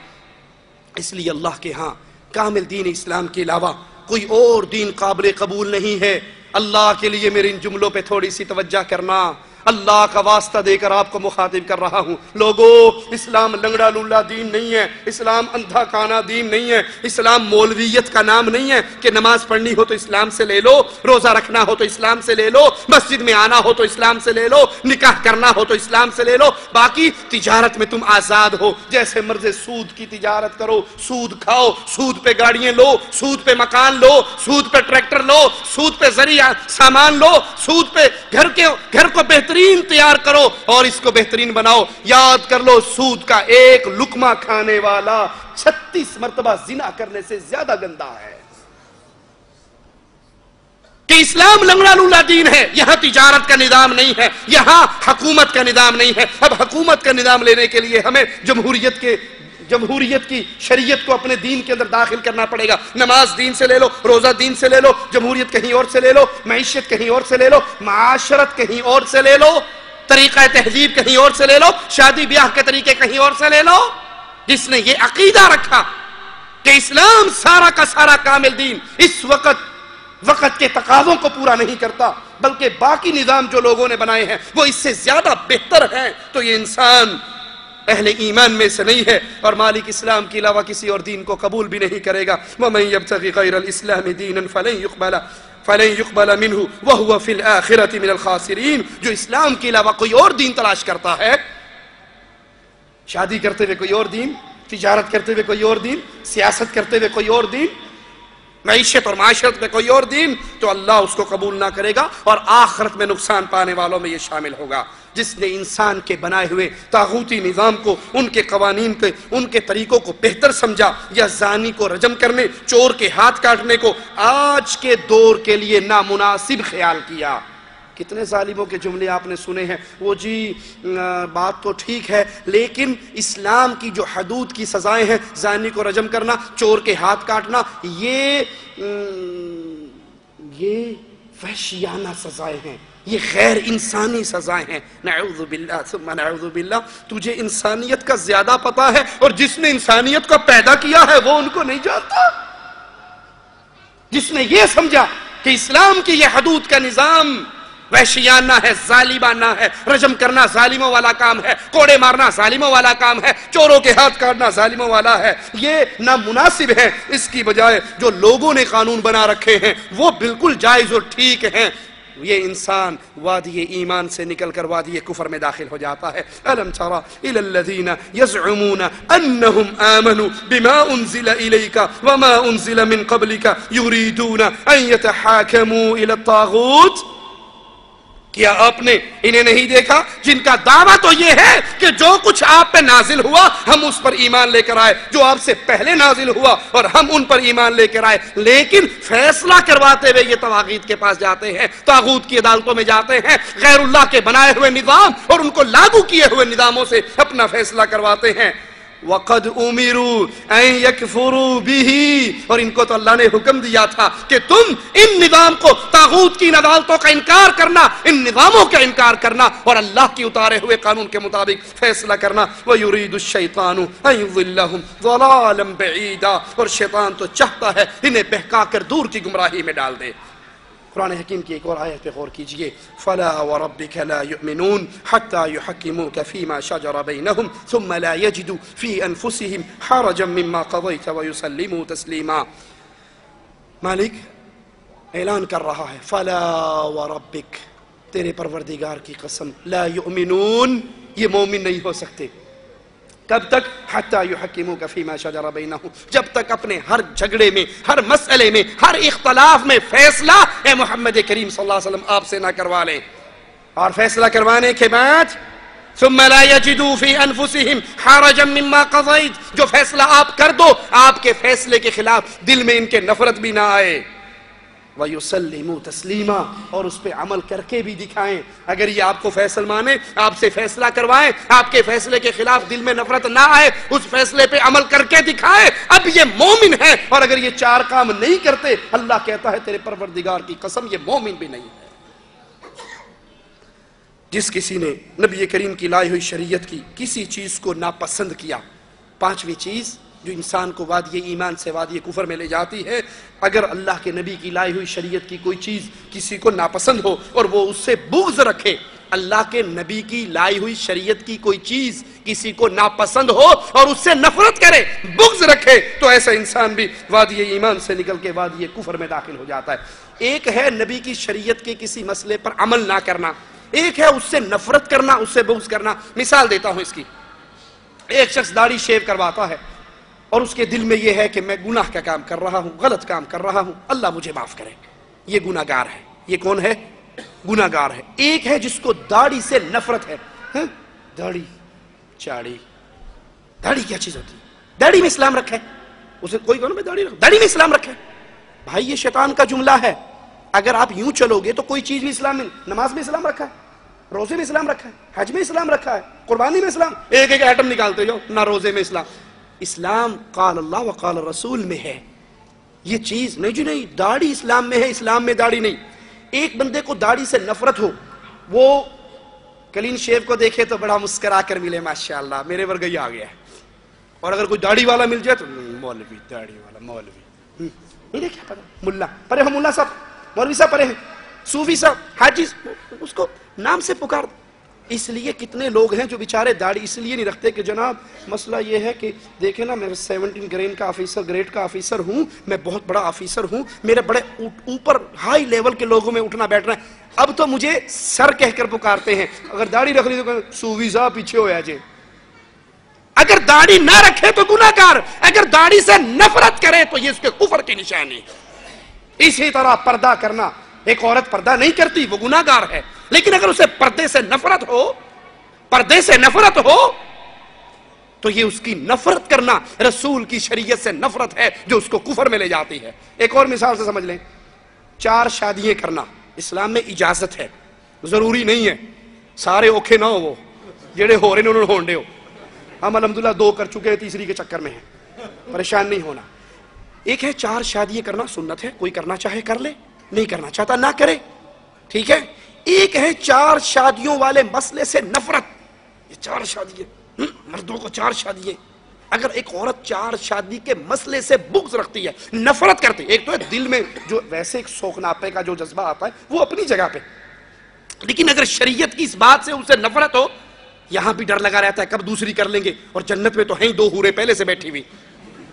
اس لیے اللہ کے ہاں کامل دین اسلام کے علاوہ کوئی اور دین قابل قبول نہیں ہے. اللہ کے لیے میرے ان جملوں پہ تھوڑی سی توجہ کرنا. اللہ کا واسطہ دے کر آپ کو مخاطب کر رہا ہوں. لوگو، اسلام لنگڑا لولا دین نہیں ہے، اسلام اندھا کانا دین نہیں ہے، اسلام مولویت کا نام نہیں ہے کہ نماز پڑھنی ہو تو اسلام سے لے لو، روزہ رکھنا ہو تو اسلام سے لے لو، مسجد میں آنا ہو تو اسلام سے لے لو، نکاح کرنا ہو تو اسلام سے لے لو، باقی تجارت میں تم آزاد ہو، جیسے مرضی سود کی تجارت کرو، سود کھاؤ، سود پہ گاڑیاں لو، سود پہ مکان لو، سود پہ ٹریکٹر لو، سود پہ ذریعہ سامان لو، سود پہ گھر کو بہترین تیار کرو اور اس کو بہترین بناؤ. یاد کر لو، سود کا ایک لقمہ کھانے والا 36 مرتبہ زنا کرنے سے زیادہ گندا ہے. کہ اسلام لنگڑا لولا دین ہے. یہاں تجارت کا نظام نہیں ہے، یہاں حکومت کا نظام نہیں ہے. اب حکومت کا نظام لینے کے لیے ہمیں جمہوریت کی شریعت کو اپنے دین کے اندر داخل کرنا پڑے گا. نماز دین سے لے لو، روزہ دین سے لے لو، جمہوریت کہیں اور سے لے لو، معیشت کہیں اور سے لے لو، معاشرت کہیں اور سے لے لو، طریقہ تہذیب کہیں اور سے لے لو، شادی بیاہ کے طریقے کہیں اور سے لے لو. جس نے یہ عقیدہ رکھا کہ اسلام سارا کا سارا کامل دین اس وقت کے تقاضوں کو پورا نہیں کرتا، بلکہ باقی نظام جو لوگوں نے بنائے ہیں وہ اس سے زیادہ بہتر ہیں، تو یہ انسان اہل ایمان میں سے نہیں ہے اور مالک اسلام کے علاوہ کسی اور دین کو قبول بھی نہیں کرے گا. وَمَن يَبْتَغِ غَيْرَ الْإِسْلَامِ دِينًا فَلَن يُقْبَلَ مِنْهُ وَهُوَ فِي الْآخِرَةِ مِنَ الْخَاسِرِينَ. جو اسلام کے علاوہ کوئی اور دین تلاش کرتا ہے، شادی کرتے ہوئے کوئی اور دین، تجارت کرتے ہوئے کوئی اور دین، سیاست کرتے ہوئے کوئی اور دین، معیشت اور معاشرت میں کوئی اور دین تو اللہ اس کو قبول نہ کرے گا اور آخرت میں نقصان پانے والوں میں یہ شامل ہوگا۔ جس نے انسان کے بنائے ہوئے طاغوتی نظام کو، ان کے قوانین کے، ان کے طریقوں کو بہتر سمجھا، یا زانی کو رجم کرنے، چور کے ہاتھ کاٹنے کو آج کے دور کے لیے نامناسب خیال کیا۔ کتنے ظالموں کے جملے آپ نے سنے ہیں، وہ جی بات تو ٹھیک ہے لیکن اسلام کی جو حدود کی سزائیں ہیں، زانی کو رجم کرنا، چور کے ہاتھ کاٹنا، یہ وحشیانہ سزائیں ہیں، یہ غیر انسانی سزائیں ہیں۔ نعوذ باللہ ثم نعوذ باللہ۔ تجھے انسانیت کا زیادہ پتا ہے، اور جس نے انسانیت کو پیدا کیا ہے وہ ان کو نہیں جانتا۔ جس نے یہ سمجھا کہ اسلام کی یہ حدود کا نظام وحشیانہ ہے، ظالمانہ ہے، رجم کرنا ظالموں والا کام ہے، کوڑے مارنا ظالموں والا کام ہے، چوروں کے ہاتھ کاٹنا ظالموں والا ہے، یہ نامناسب ہے۔ اس کی بجائے جو لوگوں نے قانون بنا رکھے ہیں وہ بالکل جائز اور ٹھیک ہیں۔ یہ انسان وادی ایمان سے نکل کر وادی کفر میں داخل ہو جاتا ہے۔ أَلَمْ تَرَ إِلَى الَّذِينَ يَزْعُمُونَ أَنَّهُمْ آمَنُوا بِمَا أُنزِلَ إِلَيْكَ وَمَا أُنزِلَ مِن قَبْلِكَ يُرِيدُونَ أَن يَتَحَاكَمُوا إِلَى الطَّاغُوتِ۔ کیا آپ نے انہیں نہیں دیکھا جن کا دعویٰ تو یہ ہے کہ جو کچھ آپ پہ نازل ہوا ہم اس پر ایمان لے کر آئے، جو آپ سے پہلے نازل ہوا اور ہم ان پر ایمان لے کر آئے، لیکن فیصلہ کرواتے ہوئے یہ طواغیت کے پاس جاتے ہیں، طاغوت کی عدالتوں میں جاتے ہیں، غیر اللہ کے بنائے ہوئے نظام اور ان کو لاگو کیے ہوئے نظاموں سے اپنا فیصلہ کرواتے ہیں۔ وَقَدْ أُمِرُوا أَن يَكْفُرُوا بِهِ، اور ان کو تو اللہ نے حکم دیا تھا کہ تم ان نظام کو، طاغوت کی عدالتوں کا انکار کرنا، ان نظاموں کا انکار کرنا اور اللہ کی اتارے ہوئے قانون کے مطابق فیصلہ کرنا۔ وَيُرِيدُ الشَّيْطَانُ أَن يُضِلَّهُمْ ضَلَالًا بَعِيدًا، اور شیطان تو چاہتا ہے انہیں بہکا کر دور کی گمراہی میں ڈال دے۔ قرآن حکیم کی ایک اور آیت پہ غور کیجئے، فَلَا وَرَبِّكَ لَا يُؤْمِنُونَ حَتَّى يُحَكِّمُوكَ فِي مَا شَجَرَ بَيْنَهُمْ ثُمَّ لَا يَجِدُوا فِي أَنفُسِهِمْ حَرَجًا مِّمَّا قَضَيْتَ وَيُسَلِّمُوا تَسْلِيمًا۔ مالک اعلان کر رہا ہے، فَلَا وَرَبِّكَ، تیرے پروردگار کی قسم، لا يؤمنون، یہ مومن نہیں ہو سکتے۔ کب تک؟ حتی یحکموک فیما شجر بینہم، جب تک اپنے ہر جھگڑے میں، ہر مسئلے میں، ہر اختلاف میں فیصلہ اے محمد کریم صلی اللہ علیہ وسلم آپ سے نہ کروا لیں، اور فیصلہ کروانے کے بعد ثم لا یجدوا فی انفسہم حرجا مما قضیت، جو فیصلہ آپ کر دو آپ کے فیصلے کے خلاف دل میں ان کے نفرت بھی نہ آئے، وَيُسَلِّمُوا تَسْلِيمًا، اور اس پہ عمل کر کے بھی دکھائیں۔ اگر یہ آپ کو فیصل مانے، آپ سے فیصلہ کروائیں، آپ کے فیصلے کے خلاف دل میں نفرت نہ آئے، اس فیصلے پہ عمل کر کے دکھائیں، اب یہ مومن ہے۔ اور اگر یہ چار کام نہیں کرتے، اللہ کہتا ہے تیرے پروردگار کی قسم یہ مومن بھی نہیں ہے۔ جس کسی نے نبی کریم کی لائی ہوئی شریعت کی کسی چیز کو ناپسند کیا، پانچویں چیز جو انسان کو وادی ایمان سے وادی کفر میں لے جاتی ہے، اگر اللہ کے نبی کی لائی ہوئی شریعت کی کوئی چیز کسی کو ناپسند ہو اور وہ اس سے بغض رکھے، اللہ کے نبی کی لائی ہوئی شریعت کی کوئی چیز کسی کو ناپسند ہو اور اس سے نفرت کرے، بغض رکھے، تو ایسا انسان بھی وادی ایمان سے نکل کے وادی کفر میں داخل ہو جاتا ہے۔ ایک ہے نبی کی شریعت کے کسی مسئلے پر عمل نہ کرنا، ایک ہے اس سے نفرت کرنا، اس سے بغض کرنا۔ مثال دیتا ہوں اس کی، ایک شخص داڑھی شیو کرواتا ہے اور اس کے دل میں یہ ہے کہ میں گناہ کا کام کر رہا ہوں، غلط کام کر رہا ہوں، اللہ مجھے معاف کرے، یہ گناہ گار ہے۔ یہ کون ہے؟ گناہ گار ہے۔ ایک ہے جس کو داڑھی سے نفرت ہے، داڑھی چاڑی، داڑھی کیا چیز ہوتی ہے؟ داڑھی میں اسلام رکھا ہے، اسے کوئی کہنا میں داڑھی رکھا، داڑھی میں اسلام رکھا ہے۔ بھائی یہ شیطان کا جملہ ہے، اگر آپ یوں چلو گے تو کوئی چیز بھی اسلام میں، نماز میں اسلام رکھا ہے، روزے میں اسلام رکھا ہے، حج میں اسلام رکھا ہے، قربانی میں اسلام، ایک ایک ایٹم نکالتے جاؤ، نہ روزے میں اسلام۔ اسلام قال اللہ و قال رسول میں ہے، یہ چیز نہیں جی نہیں، داڑھی اسلام میں ہے، اسلام میں داڑھی نہیں۔ ایک بندے کو داڑھی سے نفرت ہو، وہ کلین شیو کو دیکھے تو بڑا مسکرا کر ملے، ماشاءاللہ میرے ورگا ہی آ گیا ہے، اور اگر کوئی داڑھی والا مل جائے تو مولوی، داڑھی والا مولوی، نہیں دیکھا پتا ملا پڑے ہو، ملا صاحب، مولوی صاحب پڑے ہیں، صوفی صاحب، حاجی، اس کو نام سے پکار۔ اس لیے کتنے لوگ ہیں جو بیچارے داڑھی اس لیے نہیں رکھتے کہ جناب مسئلہ یہ ہے کہ دیکھیں نا میں 17 گریڈ کا آفیسر ہوں، میں بہت بڑا آفیسر ہوں، میرے بڑے اوپر ہائی لیول کے لوگوں میں اٹھنا بیٹھنا ہے، اب تو مجھے سر کہہ کر پکارتے ہیں، اگر داڑھی رکھ لی تو صوفی صاحب پیچھے ہو جائے۔ اگر داڑھی نہ رکھے تو گناہ گار، اگر داڑھی سے نفرت کرے تو یہ اس کے کفر کی نشانی۔ اسی طرح پردہ کرنا، ایک عورت پردہ نہیں کرتی وہ گناہگار ہے، لیکن اگر اسے پردے سے نفرت ہو تو یہ اس کی نفرت کرنا رسول کی شریعت سے نفرت ہے جو اس کو کفر میں لے جاتی ہے۔ ایک اور مثال سے سمجھ لیں، 4 شادیاں کرنا اسلام میں اجازت ہے، ضروری نہیں ہے سارے اوکھے نہ ہو، وہ جڑے ہو رہے ہیں انہوں نے ہونڈے ہو، ہم الحمدللہ 2 کر چکے ہیں، تیسری کے چکر میں ہیں، پریشان نہیں ہونا۔ ایک ہے 4 شادیاں کرنا سنت ہے، کوئی کرنا چاہے کر لے، نہیں کرنا چاہتا نہ کرے، ٹھیک ہے۔ ایک ہے 4 شادیوں والے مسئلے سے نفرت، یہ 4 شادیاں، مردوں کو 4 شادیاں۔ اگر ایک عورت 4 شادی کے مسئلے سے بغض رکھتی ہے، نفرت کرتی ہے، ایک تو ہے دل میں جو ویسے ایک سوکھناپے کا جو جذبہ آتا ہے وہ اپنی جگہ پہ، لیکن اگر شریعت کی اس بات سے اسے نفرت ہو، یہاں بھی ڈر لگا رہتا ہے کب دوسری کر لیں گے، اور جنت میں تو ہیں 2 حوریں پہلے سے بیٹھی ہوئی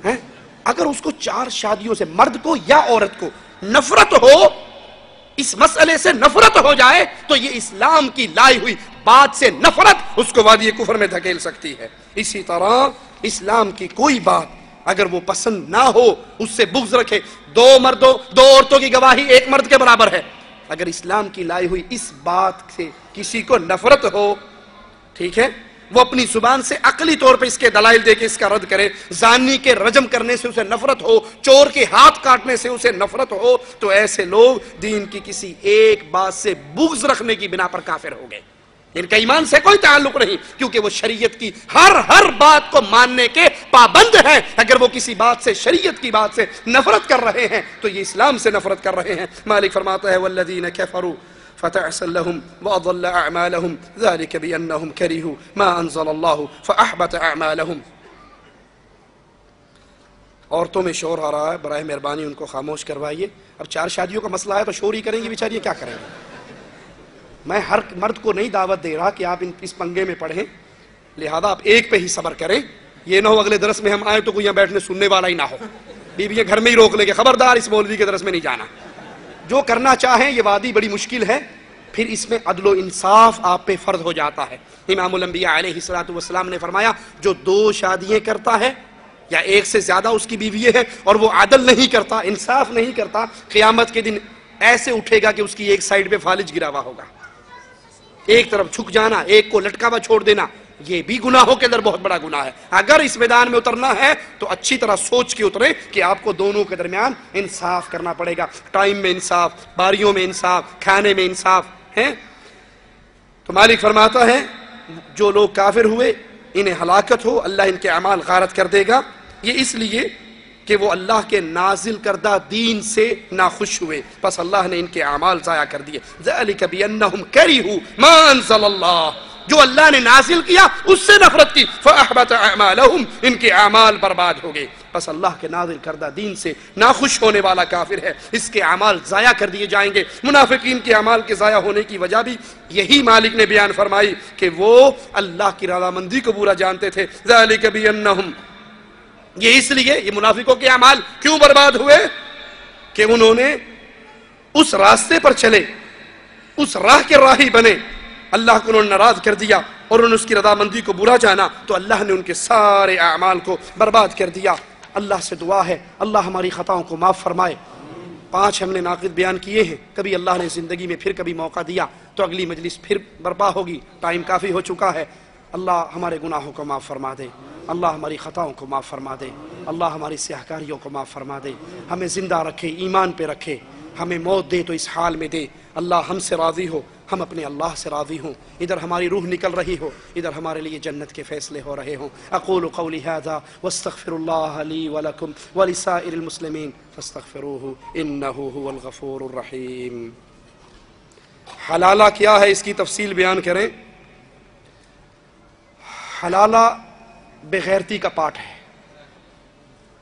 ہیں۔ اگر اس کو 4 شادیوں سے، مرد کو یا عورت کو نفرت ہو، اس مسئلے سے نفرت ہو جائے تو یہ اسلام کی لائی ہوئی بات سے نفرت اس کو وادی کفر میں دھکیل سکتی ہے۔ اسی طرح اسلام کی کوئی بات اگر وہ پسند نہ ہو، اس سے بغض رکھے، 2 عورتوں کی گواہی 1 مرد کے برابر ہے، اگر اسلام کی لائی ہوئی اس بات سے کسی کو نفرت ہو، ٹھیک ہے، وہ اپنی زبان سے عقلی طور پہ اس کے دلائل دے کے اس کا رد کرے، زانی کے رجم کرنے سے اسے نفرت ہو، چور کے ہاتھ کاٹنے سے اسے نفرت ہو، تو ایسے لوگ دین کی کسی ایک بات سے بغض رکھنے کی بنا پر کافر ہو گئے۔ ان کا ایمان سے کوئی تعلق نہیں، کیونکہ وہ شریعت کی ہر بات کو ماننے کے پابند ہیں۔ اگر وہ کسی بات سے، شریعت کی بات سے نفرت کر رہے ہیں تو یہ اسلام سے نفرت کر رہے ہیں۔ مالک فرماتا ہے والذین کفروا فتعسا لهم واضل اعمالهم ذلك بانهم كرهوا ما انزل الله فاحبط اعمالهم۔ عورتوں میں شور آ رہا ہے، برائے مہربانی ان کو خاموش کروائیے۔ اب 4 شادیوں کا مسئلہ ہے تو شور ہی کریں گی بیچاریاں، کیا کریں گے؟ میں ہر مرد کو نہیں دعوت دے رہا کہ آپ اس پنگے میں پڑھیں، لہذا آپ ایک پہ ہی صبر کریں، یہ نہ ہو اگلے درس میں ہم آئیں تو کوئی یہاں بیٹھنے سننے والا ہی نہ ہو، بیویاں گھر میں ہی روک لیں گے، خبردار اس مولوی کے درس میں نہیں جانا۔ جو کرنا چاہیں، یہ وادی بڑی مشکل ہے، پھر اس میں عدل و انصاف آپ پہ فرض ہو جاتا ہے۔ امام الانبیاء علیہ السلام نے فرمایا جو 2 شادیاں کرتا ہے یا 1 سے زیادہ اس کی بیوی ہے اور وہ عدل نہیں کرتا، انصاف نہیں کرتا، قیامت کے دن ایسے اٹھے گا کہ اس کی ایک سائیڈ پہ فالج گرا ہوا ہوگا، ایک طرف جھک جانا، ایک کو لٹکا ہوا چھوڑ دینا، یہ بھی گناہوں کے اندر بہت بڑا گناہ ہے۔ اگر اس میدان میں اترنا ہے تو اچھی طرح سوچ کے اترے کہ آپ کو دونوں کے درمیان انصاف کرنا پڑے گا، ٹائم میں انصاف، باریوں میں انصاف، کھانے میں انصاف ہے۔ تو مالک فرماتا ہے جو لوگ کافر ہوئے انہیں ہلاکت ہو، اللہ ان کے اعمال غارت کر دے گا، یہ اس لیے کہ وہ اللہ کے نازل کردہ دین سے ناخوش ہوئے، پس اللہ نے ان کے اعمال ضائع کر دیے۔ ذَلِكَ بِأَنَّهُمْ كَرِهُوا مَا أَنزَلَ اللَّهُ، جو اللہ نے نازل کیا اس سے نفرت کی، فَأَحْبَطَ أَعْمَالَهُمْ، ان کے اعمال برباد ہو گئے۔ پس اللہ کے نازل کردہ دین سے ناخوش ہونے والا کافر ہے، اس کے اعمال ضائع کر دیے جائیں گے۔ منافقین کے اعمال کے ضائع ہونے کی وجہ بھی یہی مالک نے بیان فرمائی کہ وہ اللہ کی رضامندی کو برا جانتے تھے۔ ذَلِكَ بِأَنَّهُمْ، یہ اس لیے یہ منافقوں کے اعمال کیوں برباد ہوئے کہ انہوں نے اس راستے پر چلے، اس راہ کے راہی بنے، اللہ کو انہوں نے ناراض کر دیا اور انہوں نے اس کی رضامندی کو برا جانا، تو اللہ نے ان کے سارے اعمال کو برباد کر دیا۔ اللہ سے دعا ہے اللہ ہماری خطاؤں کو معاف فرمائے۔ 5 ہم نے ناقد بیان کیے ہیں، کبھی اللہ نے زندگی میں پھر کبھی موقع دیا تو اگلی مجلس پھر برپا ہوگی، ٹائم کافی ہو چکا ہے۔ اللہ ہمارے گناہوں کو معاف فرما دے، اللہ ہماری خطاؤں کو معاف فرما دے، اللہ ہماری سیاہکاریوں کو معاف فرما دے، ہمیں زندہ رکھے، ایمان پہ رکھے، ہمیں موت دے تو اس حال میں دے، اللہ ہم سے راضی ہو، ہم اپنے اللہ سے راضی ہوں، ادھر ہماری روح نکل رہی ہو، ادھر ہمارے لیے جنت کے فیصلے ہو رہے ہوں۔ اقول قولی ھذا واستغفر اللہ لی ولکم ولسائر المسلمین فاستغفروہ انہ ھو الغفور الرحیم۔ حلالہ کیا ہے اس کی تفصیل بیان کریں۔ حلالہ بے غیرتی کا پاٹ ہے،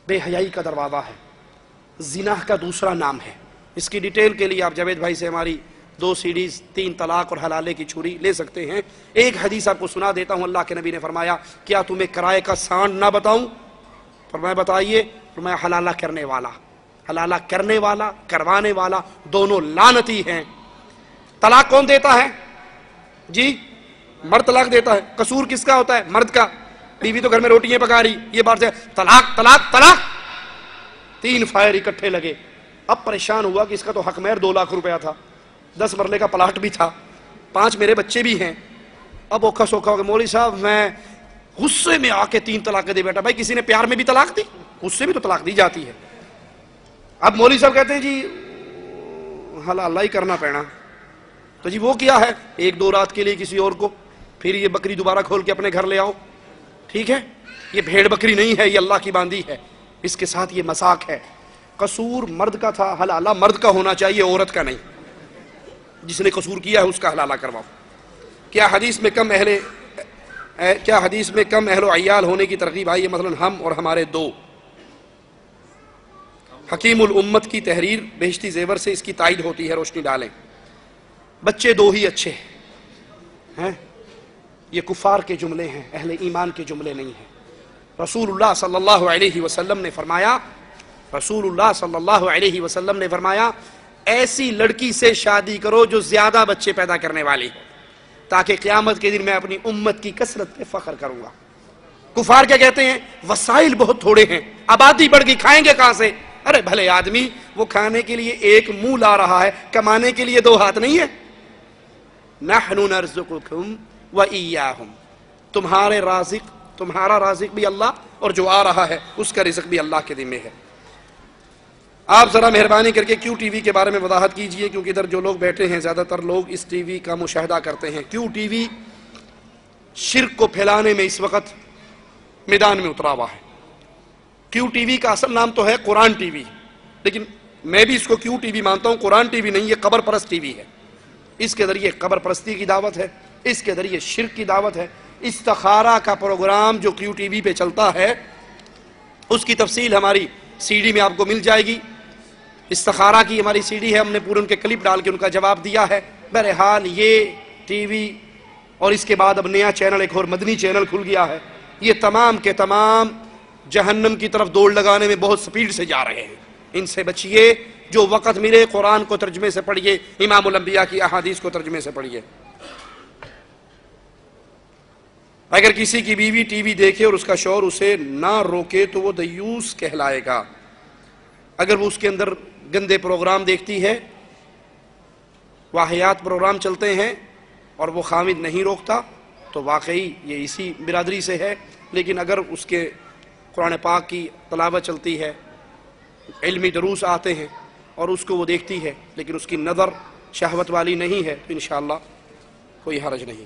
بے حیائی کا دروازہ ہے، زنا کا دوسرا نام ہے۔ اس کی ڈیٹیل کے لیے آپ جاوید بھائی سے ہماری 2 CDs 3 طلاق اور حلالے کی چھری لے سکتے ہیں۔ ایک حدیث آپ کو سنا دیتا ہوں، اللہ کے نبی نے فرمایا کیا تمہیں کرائے کا سانڈ نہ بتاؤں؟ فرمایا بتائیے، فرمایا حلالہ کرنے والا، حلالہ کرنے والا، کروانے والا دونوں لعنتی ہیں۔ طلاق کون دیتا ہے؟ جی مرد طلاق دیتا ہے۔ قصور کس کا ہوتا ہے؟ مرد کا، بیوی تو گھر میں روٹیاں پکا رہی، یہ بات سے طلاق طلاق طلاق، 3 فائر اکٹھے لگے، اب پریشان ہوا کہ اس کا تو حق مہر 2 لاکھ روپیہ تھا، 10 مرلے کا پلاٹ بھی تھا، 5 میرے بچے بھی ہیں. اب اوکھا سوکھا ہو گیا، مولوی صاحب میں غصے میں آ کے 3 طلاقیں دے بیٹھا. بھائی کسی نے پیار میں بھی طلاق دی؟ غصے میں تو طلاق دی جاتی ہے. اب مولوی صاحب کہتے ہیں جی اللہ ہی کرنا پینا. تو جی وہ کیا ہے، 1-2 رات کے لیے کسی اور کو، پھر یہ بکری دوبارہ کھول کے اپنے گھر لے آؤ. ٹھیک ہے، یہ بھیڑ بکری نہیں ہے، یہ اللہ کی باندھی ہے، اس کے ساتھ یہ مذاق ہے. قصور مرد کا تھا، حلالہ مرد کا ہونا چاہیے، عورت کا نہیں. جس نے قصور کیا ہے اس کا حلالہ کرواؤ. کیا حدیث میں کم اہل و عیال ہونے کی ترغیب آئی ہے؟ مثلا ہم اور ہمارے 2. حکیم الامت کی تحریر بہشتی زیور سے اس کی تائید ہوتی ہے، روشنی ڈالیں. بچے 2 ہی اچھے ہیں، یہ کفار کے جملے ہیں، اہل ایمان کے جملے نہیں ہیں. رسول اللہ صلی اللہ علیہ وسلم نے فرمایا ایسی لڑکی سے شادی کرو جو زیادہ بچے پیدا کرنے والی ہے، تاکہ قیامت کے دن میں اپنی امت کی کثرت پہ فخر کروں گا. کفار کیا کہتے ہیں؟ وسائل بہت تھوڑے ہیں، آبادی بڑھ گئی، کھائیں گے کہاں سے؟ ارے بھلے آدمی، وہ کھانے کے لیے 1 منہ لا رہا ہے، کمانے کے لیے 2 ہاتھ نہیں ہے. نحن نرزقکم وإیاہم، تمہارا رازق بھی اللہ، اور جو آ رہا ہے اس کا رزق بھی اللہ کے ذمہ ہے. آپ ذرا مہربانی کر کے کیو ٹی وی کے بارے میں وضاحت کیجئے، کیونکہ ادھر جو لوگ بیٹھے ہیں زیادہ تر لوگ اس ٹی وی کا مشاہدہ کرتے ہیں. کیو ٹی وی شرک کو پھیلانے میں اس وقت میدان میں اترا ہوا ہے. کیو ٹی وی کا اصل نام تو ہے قرآن ٹی وی، لیکن میں بھی اس کو کیو ٹی وی مانتا ہوں، قرآن ٹی وی نہیں، یہ قبر پرست ٹی وی ہے. اس کے ذریعے قبر پرستی کی دعوت ہے، اس کے ذریعے شرک کی دعوت ہے. استخارہ کا پروگرام جو کیو ٹی وی پہ چلتا ہے اس کی تفصیل ہماری سی ڈی میں آپ کو مل جائے گی. استخارہ کی ہماری سی ڈی ہے، ہم نے پورے ان کے کلپ ڈال کے ان کا جواب دیا ہے. بہرحال یہ ٹی وی اور اس کے بعد اب نیا چینل، ایک اور مدنی چینل کھل گیا ہے، یہ تمام کے تمام جہنم کی طرف دوڑ لگانے میں بہت سپیڈ سے جا رہے ہیں. ان سے بچیے. جو وقت ملے قرآن کو ترجمے سے پڑھیے، امام الانبیاء کی احادیث کو ترجمے سے پڑھیے. اگر کسی کی بیوی ٹی وی دیکھے اور اس کا شوہر اسے نہ روکے تو وہ دیوس کہلائے گا. اگر وہ اس کے اندر گندے پروگرام دیکھتی ہے، واہیات پروگرام چلتے ہیں، اور وہ خامد نہیں روکتا تو واقعی یہ اسی برادری سے ہے. لیکن اگر اس کے قرآن پاک کی تلاوت چلتی ہے، علمی دروس آتے ہیں اور اس کو وہ دیکھتی ہے لیکن اس کی نظر شہوت والی نہیں ہے، تو انشاءاللہ کوئی حرج نہیں.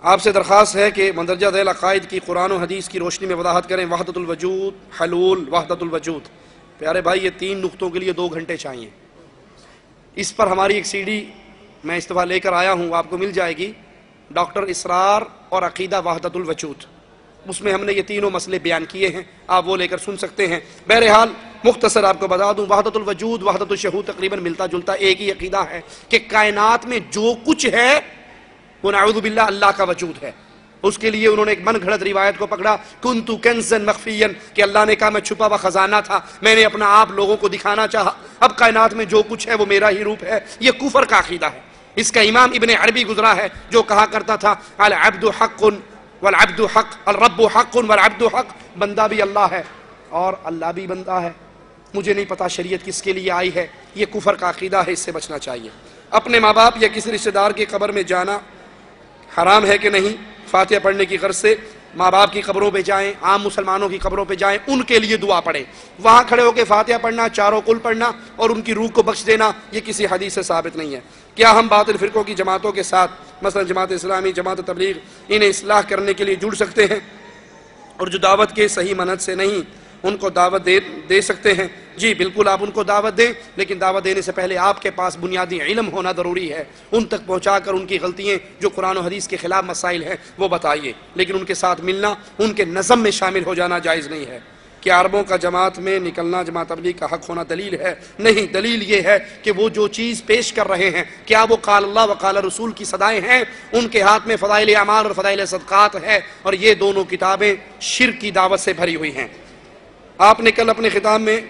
آپ سے درخواست ہے کہ مندرجہ ذیل عقائد کی قرآن و حدیث کی روشنی میں وضاحت کریں. وحدت الوجود، حلول وحدت الوجود. پیارے بھائی یہ 3 نقطوں کے لیے 2 گھنٹے چاہیے. اس پر ہماری ایک سی ڈی میں اس دفعہ لے کر آیا ہوں، آپ کو مل جائے گی، ڈاکٹر اسرار اور عقیدہ وحدت الوجود. اس میں ہم نے یہ تینوں مسئلے بیان کیے ہیں، آپ وہ لے کر سن سکتے ہیں. بہرحال مختصر آپ کو بتا دوں، وحدت الوجود وحدت الشہود تقریباً ملتا جلتا ایک ہی عقیدہ ہے کہ کائنات میں جو کچھ ہے وہ نعوذ باللہ اللہ کا وجود ہے. اس کے لیے انہوں نے ایک من گھڑت روایت کو پکڑا، کنتو کنزن مخفیا، کہ اللہ نے کہا میں چھپا ہوا خزانہ تھا، میں نے اپنا آپ لوگوں کو دکھانا چاہا، اب کائنات میں جو کچھ ہے وہ میرا ہی روپ ہے. یہ کفر کا عقیدہ ہے. اس کا امام ابن عربی گزرا ہے جو کہا کرتا تھا العبد حق والعبد حق، الرب حق والعبد حق. بندہ بھی اللہ ہے اور اللہ بھی بندہ ہے. مجھے نہیں پتا شریعت کس کے لیے آئی ہے. یہ کفر کا عقیدہ ہے، اس سے بچنا چاہیے. اپنے ماں باپ یا کسی رشتہ دار کی قبر میں جانا حرام ہے کہ نہیں؟ فاتحہ پڑھنے کی غرض سے ماں باپ کی قبروں پہ جائیں، عام مسلمانوں کی قبروں پہ جائیں، ان کے لیے دعا پڑھیں. وہاں کھڑے ہو کے فاتحہ پڑھنا، چاروں کل پڑھنا اور ان کی روح کو بخش دینا، یہ کسی حدیث سے ثابت نہیں ہے. کیا ہم باطل فرقوں کی جماعتوں کے ساتھ، مثلا جماعت اسلامی، جماعت تبلیغ، انہیں اصلاح کرنے کے لیے جڑ سکتے ہیں اور جو دعوت کے صحیح منہج سے نہیں ان کو دعوت دے سکتے ہیں؟ جی بالکل، آپ ان کو دعوت دیں، لیکن دعوت دینے سے پہلے آپ کے پاس بنیادی علم ہونا ضروری ہے. ان تک پہنچا کر ان کی غلطیاں جو قرآن و حدیث کے خلاف مسائل ہیں وہ بتائیے، لیکن ان کے ساتھ ملنا، ان کے نظم میں شامل ہو جانا جائز نہیں ہے. کیا عربوں کا جماعت میں نکلنا جماعت تبلیغ کا حق ہونا دلیل ہے؟ نہیں، دلیل یہ ہے کہ وہ جو چیز پیش کر رہے ہیں، کیا وہ قال اللہ و قال رسول کی صدائیں ہیں؟ ان کے ہاتھ میں فضائل اعمال اور فضائل صدقات ہے، اور یہ دونوں کتابیں شرک کی دعوت سے بھری ہوئی ہیں. آپ نے کل اپنے خطاب میں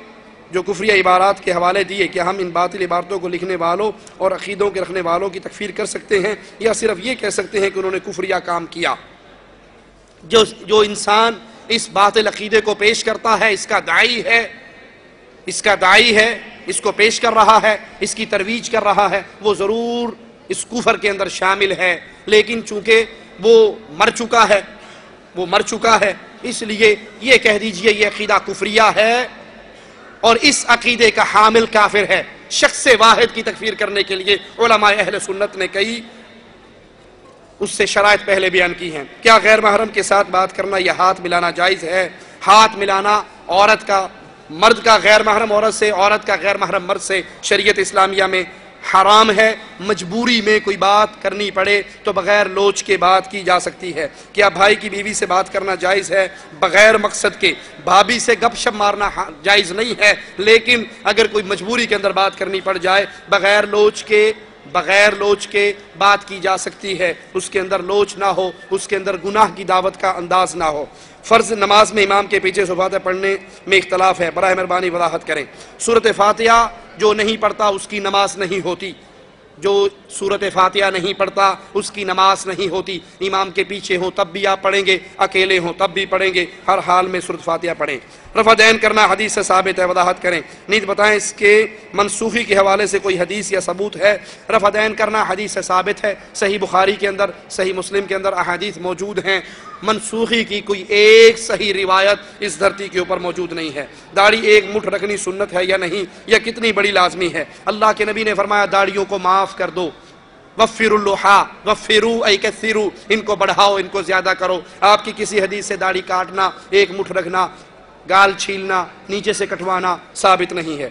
جو کفریہ عبارات کے حوالے دیے، کیا ہم ان باطل عبارتوں کو لکھنے والوں اور عقیدوں کے رکھنے والوں کی تکفیر کر سکتے ہیں، یا صرف یہ کہہ سکتے ہیں کہ انہوں نے کفریہ کام کیا؟ جو انسان اس باطل عقیدے کو پیش کرتا ہے، اس کا داعی ہے، اس کو پیش کر رہا ہے، اس کی ترویج کر رہا ہے، وہ ضرور اس کفر کے اندر شامل ہے، لیکن چونکہ وہ مر چکا ہے اس لیے یہ کہہ دیجئے یہ عقیدہ کفریہ ہے اور اس عقیدے کا حامل کافر ہے۔ شخص واحد کی تکفیر کرنے کے لیے علماء اہل سنت نے کئی اس سے شرائط پہلے بیان کی ہیں۔ کیا غیر محرم کے ساتھ بات کرنا یا ہاتھ ملانا جائز ہے؟ ہاتھ ملانا مرد کا غیر محرم عورت سے، عورت کا غیر محرم مرد سے شریعت اسلامیہ میں حرام ہے۔ مجبوری میں کوئی بات کرنی پڑے تو بغیر لوچ کے بات کی جا سکتی ہے۔ کیا بھائی کی بیوی سے بات کرنا جائز ہے؟ بغیر مقصد کے بھابھی سے گپ شپ مارنا جائز نہیں ہے، لیکن اگر کوئی مجبوری کے اندر بات کرنی پڑ جائے بغیر لوچ کے بات کی جا سکتی ہے، اس کے اندر لوچ نہ ہو، اس کے اندر گناہ کی دعوت کا انداز نہ ہو۔ فرض نماز میں امام کے پیچھے فاتحہ پڑھنے میں اختلاف ہے، براہ مہربانی وضاحت کریں۔ سورۃ فاتحہ جو نہیں پڑھتا اس کی نماز نہیں ہوتی، جو سورۃ فاتحہ نہیں پڑھتا اس کی نماز نہیں ہوتی۔ امام کے پیچھے ہوں تب بھی آپ پڑھیں گے، اکیلے ہوں تب بھی پڑھیں گے، ہر حال میں سورۃ فاتحہ پڑھیں۔ رفع دین کرنا حدیث سے ثابت ہے، وضاحت کریں۔ نیز بتائیں اس کے منسوخی کے حوالے سے کوئی حدیث یا ثبوت ہے؟ رفع دین کرنا حدیث سے ثابت ہے، صحیح بخاری کے اندر، صحیح مسلم کے اندر احادیث موجود ہیں۔ منسوخی کی کوئی ایک صحیح روایت اس دھرتی کے اوپر موجود نہیں ہے۔ داڑھی ایک مٹھ رکھنی سنت ہے یا نہیں، یا کتنی بڑی لازمی ہے؟ اللہ کے نبی نے فرمایا داڑھیوں کو معاف کر دو، وفروا اللحى وفروا ای کثروا، ان کو بڑھاؤ، ان کو زیادہ کرو۔ آپ کی کسی حدیث سے داڑھی کاٹنا، ایک مٹھ رکھنا، گال چھیلنا، نیچے سے کٹوانا ثابت نہیں ہے۔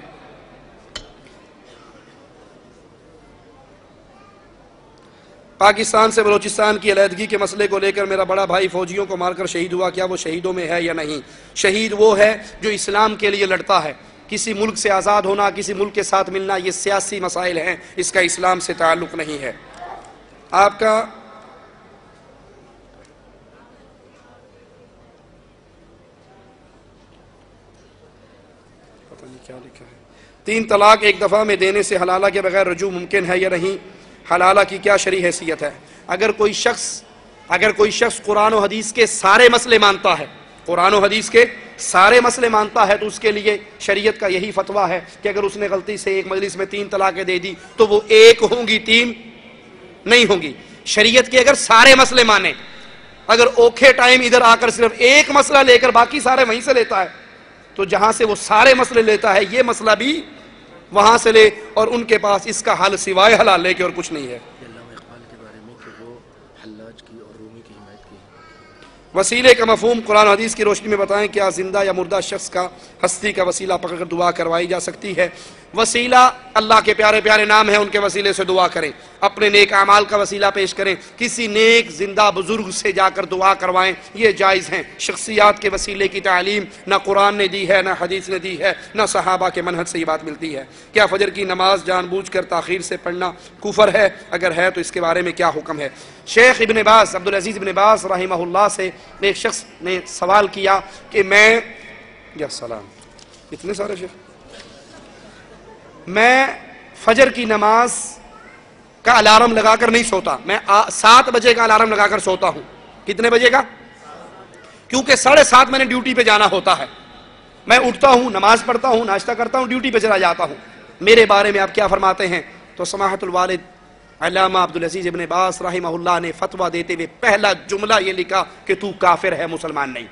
پاکستان سے بلوچستان کی علیحدگی کے مسئلے کو لے کر میرا بڑا بھائی فوجیوں کو مار کر شہید ہوا، کیا وہ شہیدوں میں ہے یا نہیں؟ شہید وہ ہے جو اسلام کے لیے لڑتا ہے۔ کسی ملک سے آزاد ہونا، کسی ملک کے ساتھ ملنا، یہ سیاسی مسائل ہیں، اس کا اسلام سے تعلق نہیں ہے۔ آپ کا پتہ نہیں کیا لکھا ہے۔ 3 طلاق ایک دفعہ میں دینے سے حلالہ کے بغیر رجوع ممکن ہے یا نہیں؟ حلالہ کی کیا شرعی حیثیت ہے؟ اگر کوئی شخص قرآن و حدیث کے سارے مسئلے مانتا ہے، قرآن و حدیث کے سارے مسئلے مانتا ہے، تو اس کے لیے شریعت کا یہی فتویٰ ہے کہ اگر اس نے غلطی سے ایک مجلس میں 3 طلاقیں دے دی تو وہ 1 ہوں گی، 3 نہیں ہوں گی۔ شریعت کے اگر سارے مسئلے مانے، اگر اوکھے ٹائم ادھر آ کر صرف ایک مسئلہ لے کر باقی سارے وہیں سے لیتا ہے، تو جہاں سے وہ سارے مسئلے لیتا ہے یہ مسئلہ بھی وہاں سے لے، اور ان کے پاس اس کا حل سوائے حلال لے کے اور کچھ نہیں ہے۔ وسیلے کا مفہوم قرآن و حدیث کی روشنی میں بتائیں، کیا زندہ یا مردہ شخص کا ہستی کا وسیلہ پکڑ کر دعا کروائی جا سکتی ہے؟ وسیلہ اللہ کے پیارے پیارے نام ہیں، ان کے وسیلے سے دعا کریں، اپنے نیک اعمال کا وسیلہ پیش کریں، کسی نیک زندہ بزرگ سے جا کر دعا کروائیں، یہ جائز ہیں۔ شخصیات کے وسیلے کی تعلیم نہ قرآن نے دی ہے، نہ حدیث نے دی ہے، نہ صحابہ کے منہج سے یہ بات ملتی ہے۔ کیا فجر کی نماز جان بوجھ کر تاخیر سے پڑھنا کفر ہے؟ اگر ہے تو اس کے بارے میں کیا حکم ہے؟ شیخ ابن باز، عبدالعزیز ابن باز رحمہ اللہ سے ایک شخص نے سوال کیا کہ میں اتنے سارے شیخ، میں فجر کی نماز کا الارم لگا کر نہیں سوتا، میں 7 بجے کا الارم لگا کر سوتا ہوں۔ کتنے بجے کا؟ کیونکہ 7:30 میں نے ڈیوٹی پہ جانا ہوتا ہے، میں اٹھتا ہوں، نماز پڑھتا ہوں، ناشتہ کرتا ہوں، ڈیوٹی پہ چلا جاتا ہوں۔ میرے بارے میں آپ کیا فرماتے ہیں؟ تو سماحت الوالد علامہ عبدالعزیز ابن باز رحمہ اللہ نے فتویٰ دیتے ہوئے پہلا جملہ یہ لکھا کہ تو کافر ہے، مسلمان نہیں۔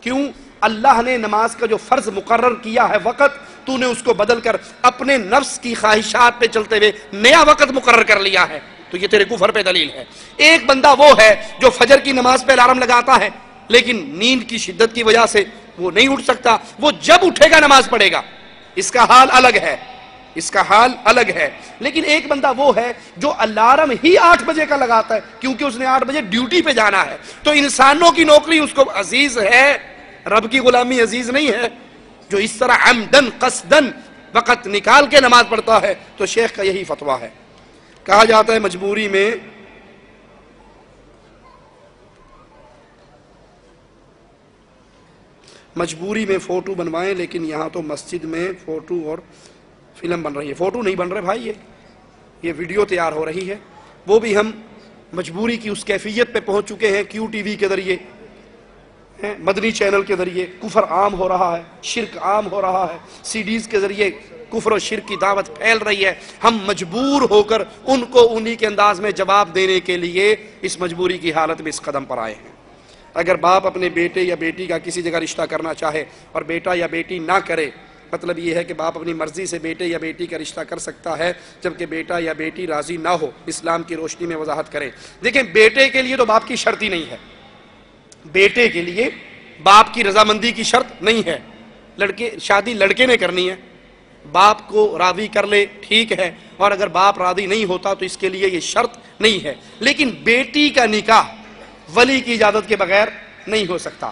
کیوں؟ اللہ نے نماز کا جو فرض مقرر کیا ہے وقت، تو نے اس کو بدل کر اپنے نفس کی خواہشات پہ چلتے ہوئے نیا وقت مقرر کر لیا ہے، تو یہ تیرے کفر پہ دلیل ہے۔ ایک بندہ وہ ہے جو فجر کی نماز پہ الارم لگاتا ہے لیکن نیند کی شدت کی وجہ سے وہ نہیں اٹھ سکتا، وہ جب اٹھے گا نماز پڑھے گا، اس کا حال الگ ہے، اس کا حال الگ ہے۔ لیکن ایک بندہ وہ ہے جو الارم ہی 8 بجے کا لگاتا ہے کیونکہ اس نے 8 بجے ڈیوٹی پہ جانا ہے، تو انسانوں کی نوکری اس کو عزیز ہے، رب کی غلامی عزیز نہیں ہے۔ جو اس طرح عمدن قصدن وقت نکال کے نماز پڑھتا ہے تو شیخ کا یہی فتویٰ ہے۔ کہا جاتا ہے مجبوری میں فوٹو بنوائیں، لیکن یہاں تو مسجد میں فوٹو اور فلم بن رہی ہے۔ فوٹو نہیں بن رہے بھائی، یہ ویڈیو تیار ہو رہی ہے، وہ بھی ہم مجبوری کی اس کیفیت پہ پہنچ چکے ہیں کیو ٹی وی کے ذریعے مدنی چینل کے ذریعے کفر عام ہو رہا ہے، شرک عام ہو رہا ہے، سی ڈیز کے ذریعے کفر و شرک کی دعوت پھیل رہی ہے، ہم مجبور ہو کر ان کو انہی کے انداز میں جواب دینے کے لیے اس مجبوری کی حالت میں اس قدم پر آئے ہیں۔ اگر باپ اپنے بیٹے یا بیٹی کا کسی جگہ رشتہ کرنا چاہے اور بیٹا یا بیٹی نہ کرے، مطلب یہ ہے کہ باپ اپنی مرضی سے بیٹے یا بیٹی کا رشتہ کر سکتا ہے جبکہ بیٹا یا بیٹی راضی نہ ہو، اسلام کی روشنی میں وضاحت کریں۔ دیکھیں، بیٹے کے لیے تو باپ کی شرط ہی نہیں ہے، بیٹے کے لیے باپ کی رضامندی کی شرط نہیں ہے، شادی لڑکے نے کرنی ہے، باپ کو راضی کر لے ٹھیک ہے، اور اگر باپ راضی نہیں ہوتا تو اس کے لیے یہ شرط نہیں ہے، لیکن بیٹی کا نکاح ولی کی اجازت کے بغیر نہیں ہو سکتا۔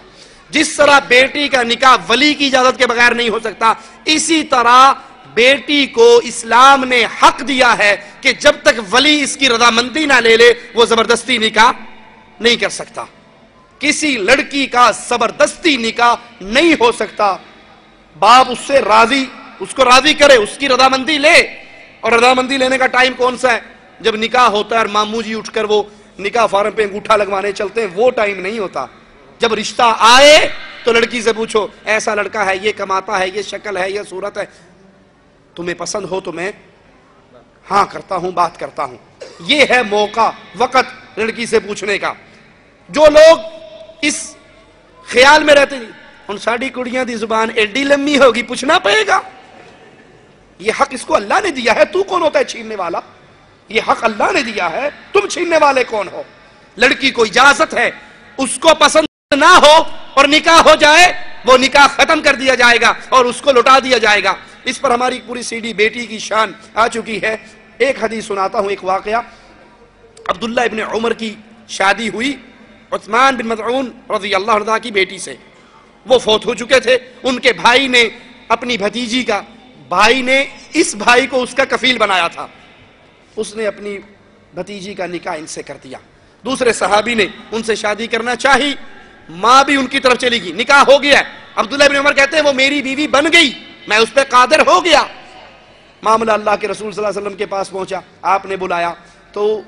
جس طرح بیٹی کا نکاح ولی کی اجازت کے بغیر نہیں ہو سکتا، اسی طرح بیٹی کو اسلام نے حق دیا ہے کہ جب تک ولی اس کی رضامندی نہ لے لے وہ زبردستی نکاح نہیں کر سکتا۔ کسی لڑکی کا زبردستی نکاح نہیں ہو سکتا، باپ اس سے راضی، اس کو راضی کرے، اس کی رضامندی لے، اور رضامندی لینے کا ٹائم کون سا ہے؟ جب نکاح ہوتا ہے اور ماموں جی اٹھ کر وہ نکاح فارم پہ انگوٹھا لگوانے چلتے ہیں، وہ ٹائم نہیں ہوتا۔ جب رشتہ آئے تو لڑکی سے پوچھو ایسا لڑکا ہے، یہ کماتا ہے، یہ شکل ہے، یہ صورت ہے، تمہیں پسند ہو تو میں ہاں کرتا ہوں، بات کرتا ہوں۔ یہ ہے موقع، وقت لڑکی سے پوچھنے کا۔ جو لوگ اس خیال میں رہتے ہیں ان ساڑی کڑیاں دی زبان ایڈی لمبی ہوگی پوچھنا پڑے گا، یہ حق اس کو اللہ نے دیا ہے، تو کون ہوتا ہے چھیننے والا؟ یہ حق اللہ نے دیا ہے، تم چھیننے والے کون ہو؟ لڑکی کو اجازت ہے، اس کو پسند نہ ہو اور نکاح ہو جائے وہ نکاح ختم کر دیا جائے گا اور اس کو لٹا دیا جائے گا۔ اس پر ہماری پوری سی ڈی بیٹی کی شان آ چکی ہے۔ ایک حدیث سناتا ہوں، ایک واقعہ۔ عبداللہ ابن عمر کی شادی ہوئی عثمان بن مظعون رضی اللہ عنہ کی بیٹی سے، وہ فوت ہو چکے تھے، ان کے بھائی نے اپنی بھتیجی کا، بھائی نے اس بھائی کو اس کا کفیل بنایا تھا، اس نے اپنی بھتیجی کا نکاح ان سے کر دیا۔ دوسرے صحابی نے ان سے شادی کرنا چاہی، ماں بھی ان کی طرف چلی گئی، نکاح ہو گیا۔ عبداللہ بن عمر کہتے ہیں وہ میری بیوی بن گئی، میں اس پہ قادر ہو گیا۔ معاملہ اللہ کے رسول صلی اللہ علیہ وسلم کے پاس پہنچا، آپ نے بلایا تو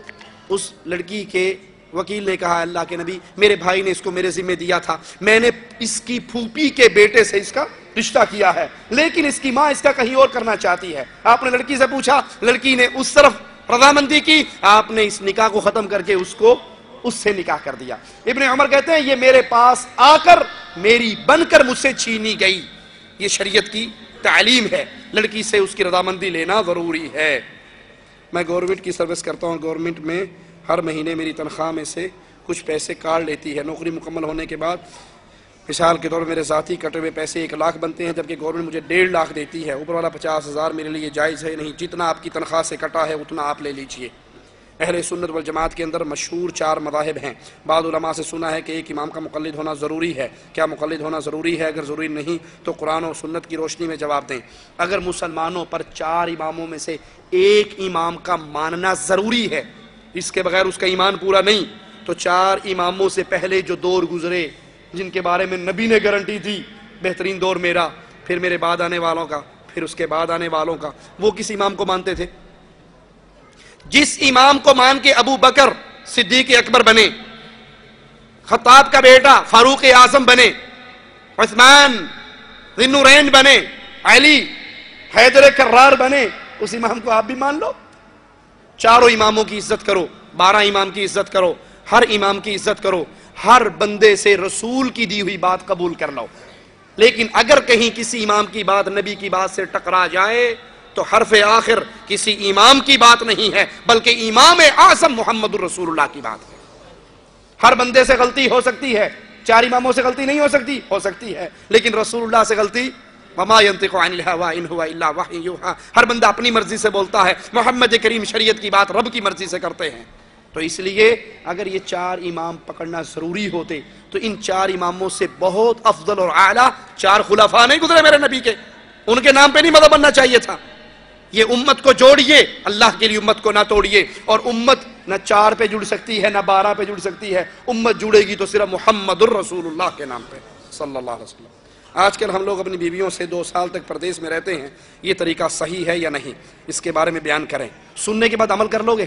اس لڑکی کے وکیل نے کہا اللہ کے نبی میرے بھائی نے اس کو میرے ذمہ دیا تھا، میں نے اس کی پھوپھی کے بیٹے سے اس کا رشتہ کیا ہے، لیکن اس کی ماں اس کا کہیں اور کرنا چاہتی ہے۔ آپ نے لڑکی سے پوچھا، لڑکی نے اس طرف رضامندی کی، آپ نے اس نکاح کو ختم کر کے اس کو اس سے نکاح کر دیا۔ ابن عمر کہتے ہیں یہ میرے پاس آ کر میری بن کر مجھ سے چھینی گئی۔ یہ شریعت کی تعلیم ہے، لڑکی سے اس کی رضامندی لینا ضروری ہے۔ میں گورنمنٹ کی سروس کرتا ہوں، گورنمنٹ میں ہر مہینے میری تنخواہ میں سے کچھ پیسے کاٹ لیتی ہے۔ نوکری مکمل ہونے کے بعد مثال کے طور پر میرے ذاتی کٹے ہوئے پیسے 1 لاکھ بنتے ہیں، جبکہ گورنمنٹ مجھے 1.5 لاکھ دیتی ہے۔ اوپر والا 50,000 میرے لیے جائز ہے نہیں، جتنا آپ کی تنخواہ سے کٹا ہے اتنا آپ لے لیجئے۔ اہل سنت والجماعت کے اندر مشہور 4 مذاہب ہیں۔ بعض علماء سے سنا ہے کہ ایک امام کا مقلد ہونا ضروری ہے۔ کیا مقلد ہونا ضروری ہے؟ اگر ضروری نہیں تو قرآن اور سنت کی روشنی میں جواب دیں۔ اگر مسلمانوں پر 4 اماموں میں سے ایک امام کا ماننا ضروری ہے، اس کے بغیر اس کا ایمان پورا نہیں، تو 4 اماموں سے پہلے جو دور گزرے جن کے بارے میں نبی نے گارنٹی دی بہترین دور میرا، پھر میرے بعد آنے والوں کا، پھر اس کے بعد آنے والوں کا، وہ کس امام کو مانتے تھے؟ جس امام کو مان کے ابو بکر صدیق اکبر بنے، خطاب کا بیٹا فاروق اعظم بنے، عثمان ذی النورین بنے، علی حیدر کرار بنے، اس امام کو آپ بھی مان لو۔ 4 اماموں کی عزت کرو، 12 امام کی عزت کرو، ہر امام کی عزت کرو، ہر بندے سے رسول کی دی ہوئی بات قبول کر لو۔ لیکن اگر کہیں کسی امام کی بات نبی کی بات سے ٹکرا جائے تو حرف آخر کسی امام کی بات نہیں ہے بلکہ امام اعظم محمد الرسول اللہ کی بات ہے۔ ہر بندے سے غلطی ہو سکتی ہے، 4 اماموں سے غلطی نہیں ہو سکتی ہے، لیکن رسول اللہ سے غلطی وما ينطق عن الهوى ان هو الا وحی یوحى، ہر بندہ اپنی مرضی سے بولتا ہے، محمد کریم شریعت کی بات رب کی مرضی سے کرتے ہیں۔ تو اس لیے اگر یہ 4 امام پکڑنا ضروری ہوتے تو ان 4 اماموں سے بہت افضل اور اعلیٰ 4 خلفاء نہیں گزرے میرے نبی کے، ان کے نام پہ نہیں مذہب بننا چاہیے تھا۔ یہ امت کو جوڑیے، اللہ کے لیے امت کو نہ توڑیے، اور امت نہ 4 پہ جڑ سکتی ہے نہ 12 پہ جڑ سکتی ہے، امت جڑے گی تو صرف محمد الرسول اللہ کے نام پہ صلی اللہ علیہ وسلم۔ آج کل ہم لوگ اپنی بیویوں سے 2 سال تک پردیس میں رہتے ہیں، یہ طریقہ صحیح ہے یا نہیں، اس کے بارے میں بیان کریں۔ سننے کے بعد عمل کر لو گے؟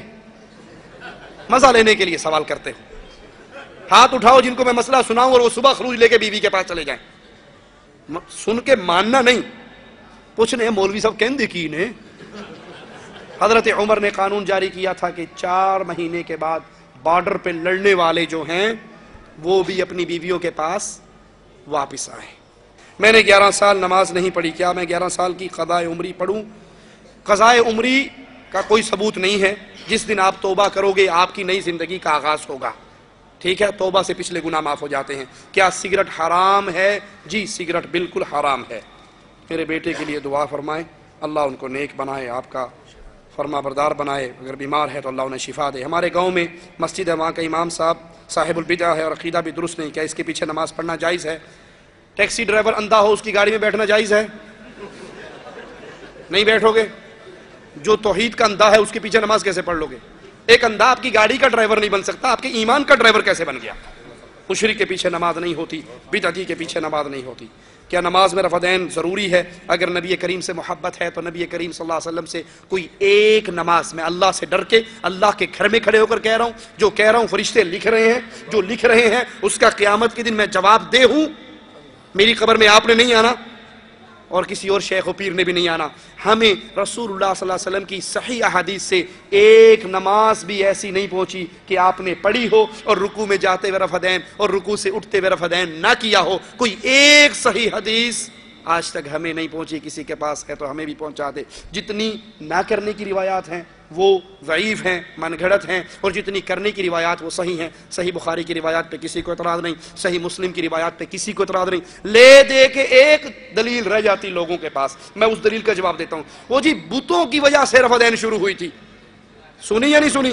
مزہ لینے کے لیے سوال کرتے ہو، ہاتھ اٹھاؤ جن کو میں مسئلہ سناؤں اور وہ صبح خروج لے کے بیوی کے پاس چلے جائیں. سن کے ماننا نہیں, پوچھنے مولوی صاحب کہندے کی نے. حضرت عمر نے قانون جاری کیا تھا کہ 4 مہینے کے بعد بارڈر پہ لڑنے والے جو ہیں وہ بھی اپنی بیویوں کے پاس واپس آئیں. میں نے 11 سال نماز نہیں پڑھی, کیا میں 11 سال کی قضاء عمری پڑھوں؟ قضاء عمری کا کوئی ثبوت نہیں ہے. جس دن آپ توبہ کرو گے آپ کی نئی زندگی کا آغاز ہوگا. ٹھیک ہے, توبہ سے پچھلے گناہ معاف ہو جاتے ہیں. کیا سگریٹ حرام ہے؟ جی سگریٹ بالکل حرام ہے. میرے بیٹے کے لیے دعا فرمائیں, اللہ ان کو نیک بنائے, آپ کا فرما بردار بنائے. اگر بیمار ہے تو اللہ انہیں شفا دے. ہمارے گاؤں میں مسجد ہے, وہاں کا امام صاحب صاحب البدعہ ہے اور عقیدہ بھی درست نہیں. کیا اس کے پیچھے نماز پڑھنا جائز ہے؟ ٹیکسی ڈرائیور اندھا ہو, اس کی گاڑی میں بیٹھنا جائز ہے؟ نہیں بیٹھو گے. جو توحید کا اندھا ہے اس کے پیچھے نماز کیسے پڑھ لو گے؟ ایک اندھا آپ کی گاڑی کا ڈرائیور نہیں بن سکتا, آپ کے ایمان کا ڈرائیور کیسے بن گیا؟ مشرک کے پیچھے نماز نہیں ہوتی, بدعتی کے پیچھے نماز نہیں ہوتی. کیا نماز میں رفع دین ضروری ہے؟ اگر نبی کریم سے محبت ہے تو نبی کریم صلی اللہ علیہ وسلم سے کوئی ایک نماز, میں اللہ سے ڈر کے اللہ کے گھر میں کھڑے ہو کر کہہ رہا ہوں, جو کہہ رہا ہوں فرشتے لکھ رہے ہیں, جو لکھ رہے ہیں اس کا قیامت کے دن میں جواب دے ہوں. میری قبر میں آپ نے نہیں آنا اور کسی اور شیخ و پیر نے بھی نہیں آنا. ہمیں رسول اللہ صلی اللہ علیہ وسلم کی صحیح احادیث سے ایک نماز بھی ایسی نہیں پہنچی کہ آپ نے پڑھی ہو اور رکوع میں جاتے ہوئے رفع دین اور رکوع سے اٹھتے ہوئے رفع دین نہ کیا ہو. کوئی ایک صحیح حدیث آج تک ہمیں نہیں پہنچی. کسی کے پاس ہے تو ہمیں بھی پہنچا دے. جتنی نہ کرنے کی روایات ہیں وہ ضعیف ہیں, من گھڑت ہیں, اور جتنی کرنے کی روایات وہ صحیح ہیں. صحیح بخاری کی روایات پہ کسی کو اعتراض نہیں, صحیح مسلم کی روایات پہ کسی کو اعتراض نہیں. لے دے کے ایک دلیل رہ جاتی لوگوں کے پاس, میں اس دلیل کا جواب دیتا ہوں. وہ جی بتوں کی وجہ سے رفع دین شروع ہوئی تھی. سنی یا نہیں سنی؟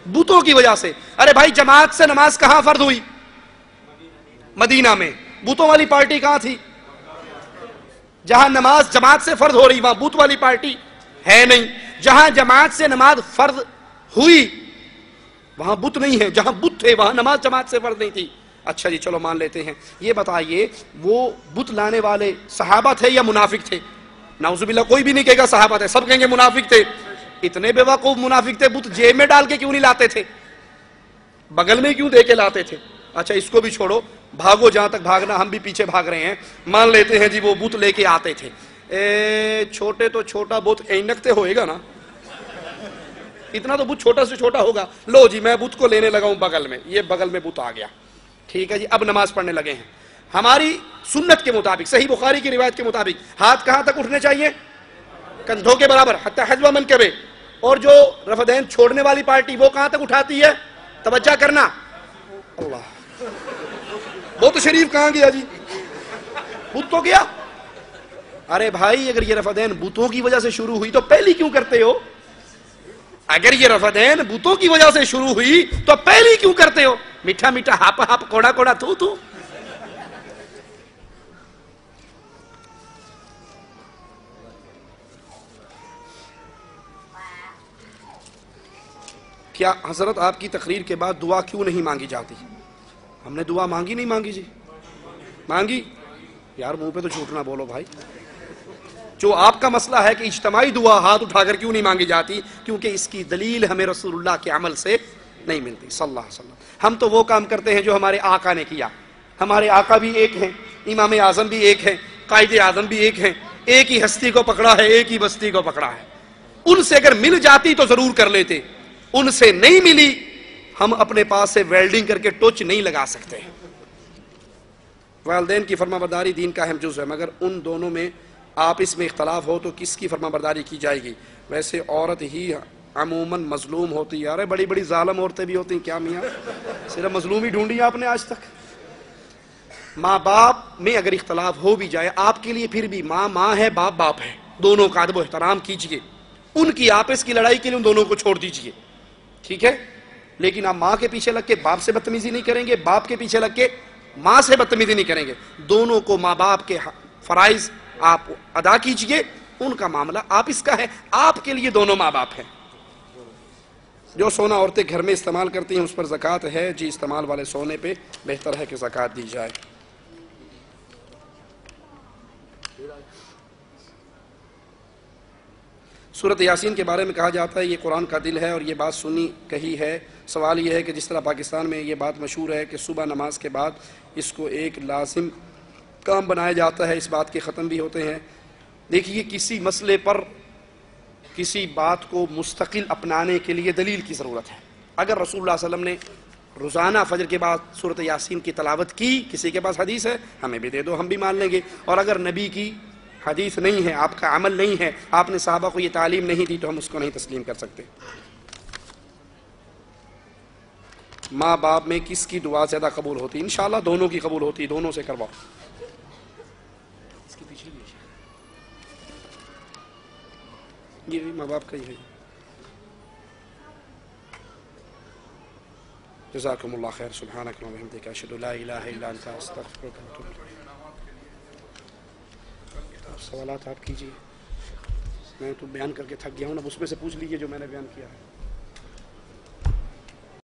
بتوں کی وجہ سے. ارے بھائی جماعت سے نماز کہاں فرض ہوئی؟ مدینہ میں. بتوں والی پارٹی کہاں تھی؟ جہاں نماز جماعت سے فرض ہو رہی وہاں بت والی پارٹی ہے نہیں. جہاں جماعت سے نماز فرض ہوئی وہاں بت نہیں ہے, جہاں بت تھے وہاں نماز جماعت سے فرض نہیں تھی. اچھا جی چلو مان لیتے ہیں. یہ بتائیے وہ بت لانے والے صحابہ تھے یا منافق تھے؟ نعوذ باللہ کوئی بھی نہیں کہے گا صحابہ تھے, سب کہیں گے منافق تھے. اتنے بے وقوف منافق تھے, بت جیب میں ڈال کے کیوں نہیں لاتے تھے؟ بغل میں کیوں دے کے لاتے تھے؟ اچھا اس کو بھی چھوڑو, بھاگو جہاں تک بھاگنا, ہم بھی پیچھے بھاگ رہے ہیں. مان لیتے ہیں جی وہ بت لے کے آتے تھے. چھوٹے تو چھوٹا بت اینکتے ہوئے گا نا, اتنا تو بت چھوٹا سے چھوٹا ہوگا. لو جی میں بت کو لینے لگا ہوں بغل میں, یہ بغل میں بت آ گیا. ٹھیک ہے جی, اب نماز پڑھنے لگے ہیں. ہماری سنت کے مطابق, صحیح بخاری کی روایت کے مطابق ہاتھ کہاں تک اٹھنے چاہیے؟ کندھوں کے برابر, حتی حذو منکبے. اور جو رفع دین چھوڑنے والی پارٹی وہ کہاں تک اٹھاتی ہے؟ توجہ کرنا. اللہ, بت شریف کہاں گیا جی؟ بت تو گیا. ارے بھائی اگر یہ رفع دین بتوں کی وجہ سے شروع ہوئی تو پہلی کیوں کرتے ہو؟ اگر یہ رفع دین بتوں کی وجہ سے شروع ہوئی تو پہلی کیوں کرتے ہو؟ میٹھا میٹھا ہاپ ہاپ کوڑا کوڑا تو کیا حضرت آپ کی تقریر کے بعد دعا کیوں نہیں مانگی جاتی؟ ہم نے دعا مانگی نہیں مانگی جی؟ مانگی. یار منہ پہ تو جھوٹ نہ بولو بھائی. جو آپ کا مسئلہ ہے کہ اجتماعی دعا ہاتھ اٹھا کر کیوں نہیں مانگی جاتی, کیونکہ اس کی دلیل ہمیں رسول اللہ کے عمل سے نہیں ملتی صلی اللہ علیہ وسلم. ہم تو وہ کام کرتے ہیں جو ہمارے آقا نے کیا. ہمارے آقا بھی ایک ہیں, امام اعظم بھی ایک ہیں, قائد اعظم بھی ایک ہیں. ایک ہی ہستی کو پکڑا ہے, ایک ہی بستی کو پکڑا ہے. ان سے اگر مل جاتی تو ضرور کر لیتے, ان سے نہیں ملی. ہم اپنے پاس سے ویلڈنگ کر کے ٹوچ نہیں لگا سکتے. والدین کی فرما برداری دین کا اہم جزء ہے, مگر ان دونوں میں آپس میں اختلاف ہو تو کس کی فرما برداری کی جائے گی؟ ویسے عورت ہی عموماً مظلوم ہوتی ہے. ارے بڑی بڑی ظالم عورتیں بھی ہوتی ہیں, کیا میاں صرف مظلوم ہی ڈھونڈی آپ نے آج تک؟ ماں باپ میں اگر اختلاف ہو بھی جائے آپ کے لیے پھر بھی ماں ماں ہے, باپ باپ ہے, دونوں کا ادب و احترام کیجئے. ان کی آپس کی لڑائی کے لیے ان دونوں کو چھوڑ دیجئے, ٹھیک ہے؟ لیکن آپ ماں کے پیچھے لگ کے باپ سے بدتمیزی نہیں کریں گے, باپ کے پیچھے لگ کے ماں سے بدتمیزی نہیں کریں گے. دونوں کو ماں باپ کے فرائض آپ ادا کیجئے. ان کا معاملہ آپ اس کا ہے, آپ کے لیے دونوں ماں باپ ہیں. جو سونا عورتیں گھر میں استعمال کرتی ہیں اس پر زکوٰۃ ہے؟ جی استعمال والے سونے پہ بہتر ہے کہ زکوٰۃ دی جائے. سورۃ یاسین کے بارے میں کہا جاتا ہے یہ قرآن کا دل ہے، اور یہ بات سنی کہی ہے۔ سوال یہ ہے کہ جس طرح پاکستان میں یہ بات مشہور ہے کہ صبح نماز کے بعد اس کو ایک لازم کام بنایا جاتا ہے، اس بات کے ختم بھی ہوتے ہیں۔ دیکھیے، کسی مسئلے پر کسی بات کو مستقل اپنانے کے لیے دلیل کی ضرورت ہے۔ اگر رسول اللہ صلی اللہ علیہ وسلم نے روزانہ فجر کے بعد سورۃ یاسین کی تلاوت کی، کسی کے پاس حدیث ہے ہمیں بھی دے دو، ہم بھی مان لیں گے۔ اور اگر نبی کی حدیث نہیں ہے، آپ کا عمل نہیں ہے، آپ نے صحابہ کو یہ تعلیم نہیں دی، تو ہم اس کو نہیں تسلیم کر سکتے۔ ماں باپ میں کس کی دعا زیادہ قبول ہوتی؟ انشاءاللہ دونوں کی قبول ہوتی، دونوں سے کرواؤ۔ یہ بھی ماں باپ کا ہی ہے۔ جزاکم اللہ خیر، سبحانک اللہم وبحمدک، اشہد ان لا الہ الا انت، استغفرک و اتوب الیک۔ سوالات آپ کیجیے، میں تو بیان کر کے تھک گیا ہوں، اب اس میں سے پوچھ لیجیے جو میں نے بیان کیا ہے۔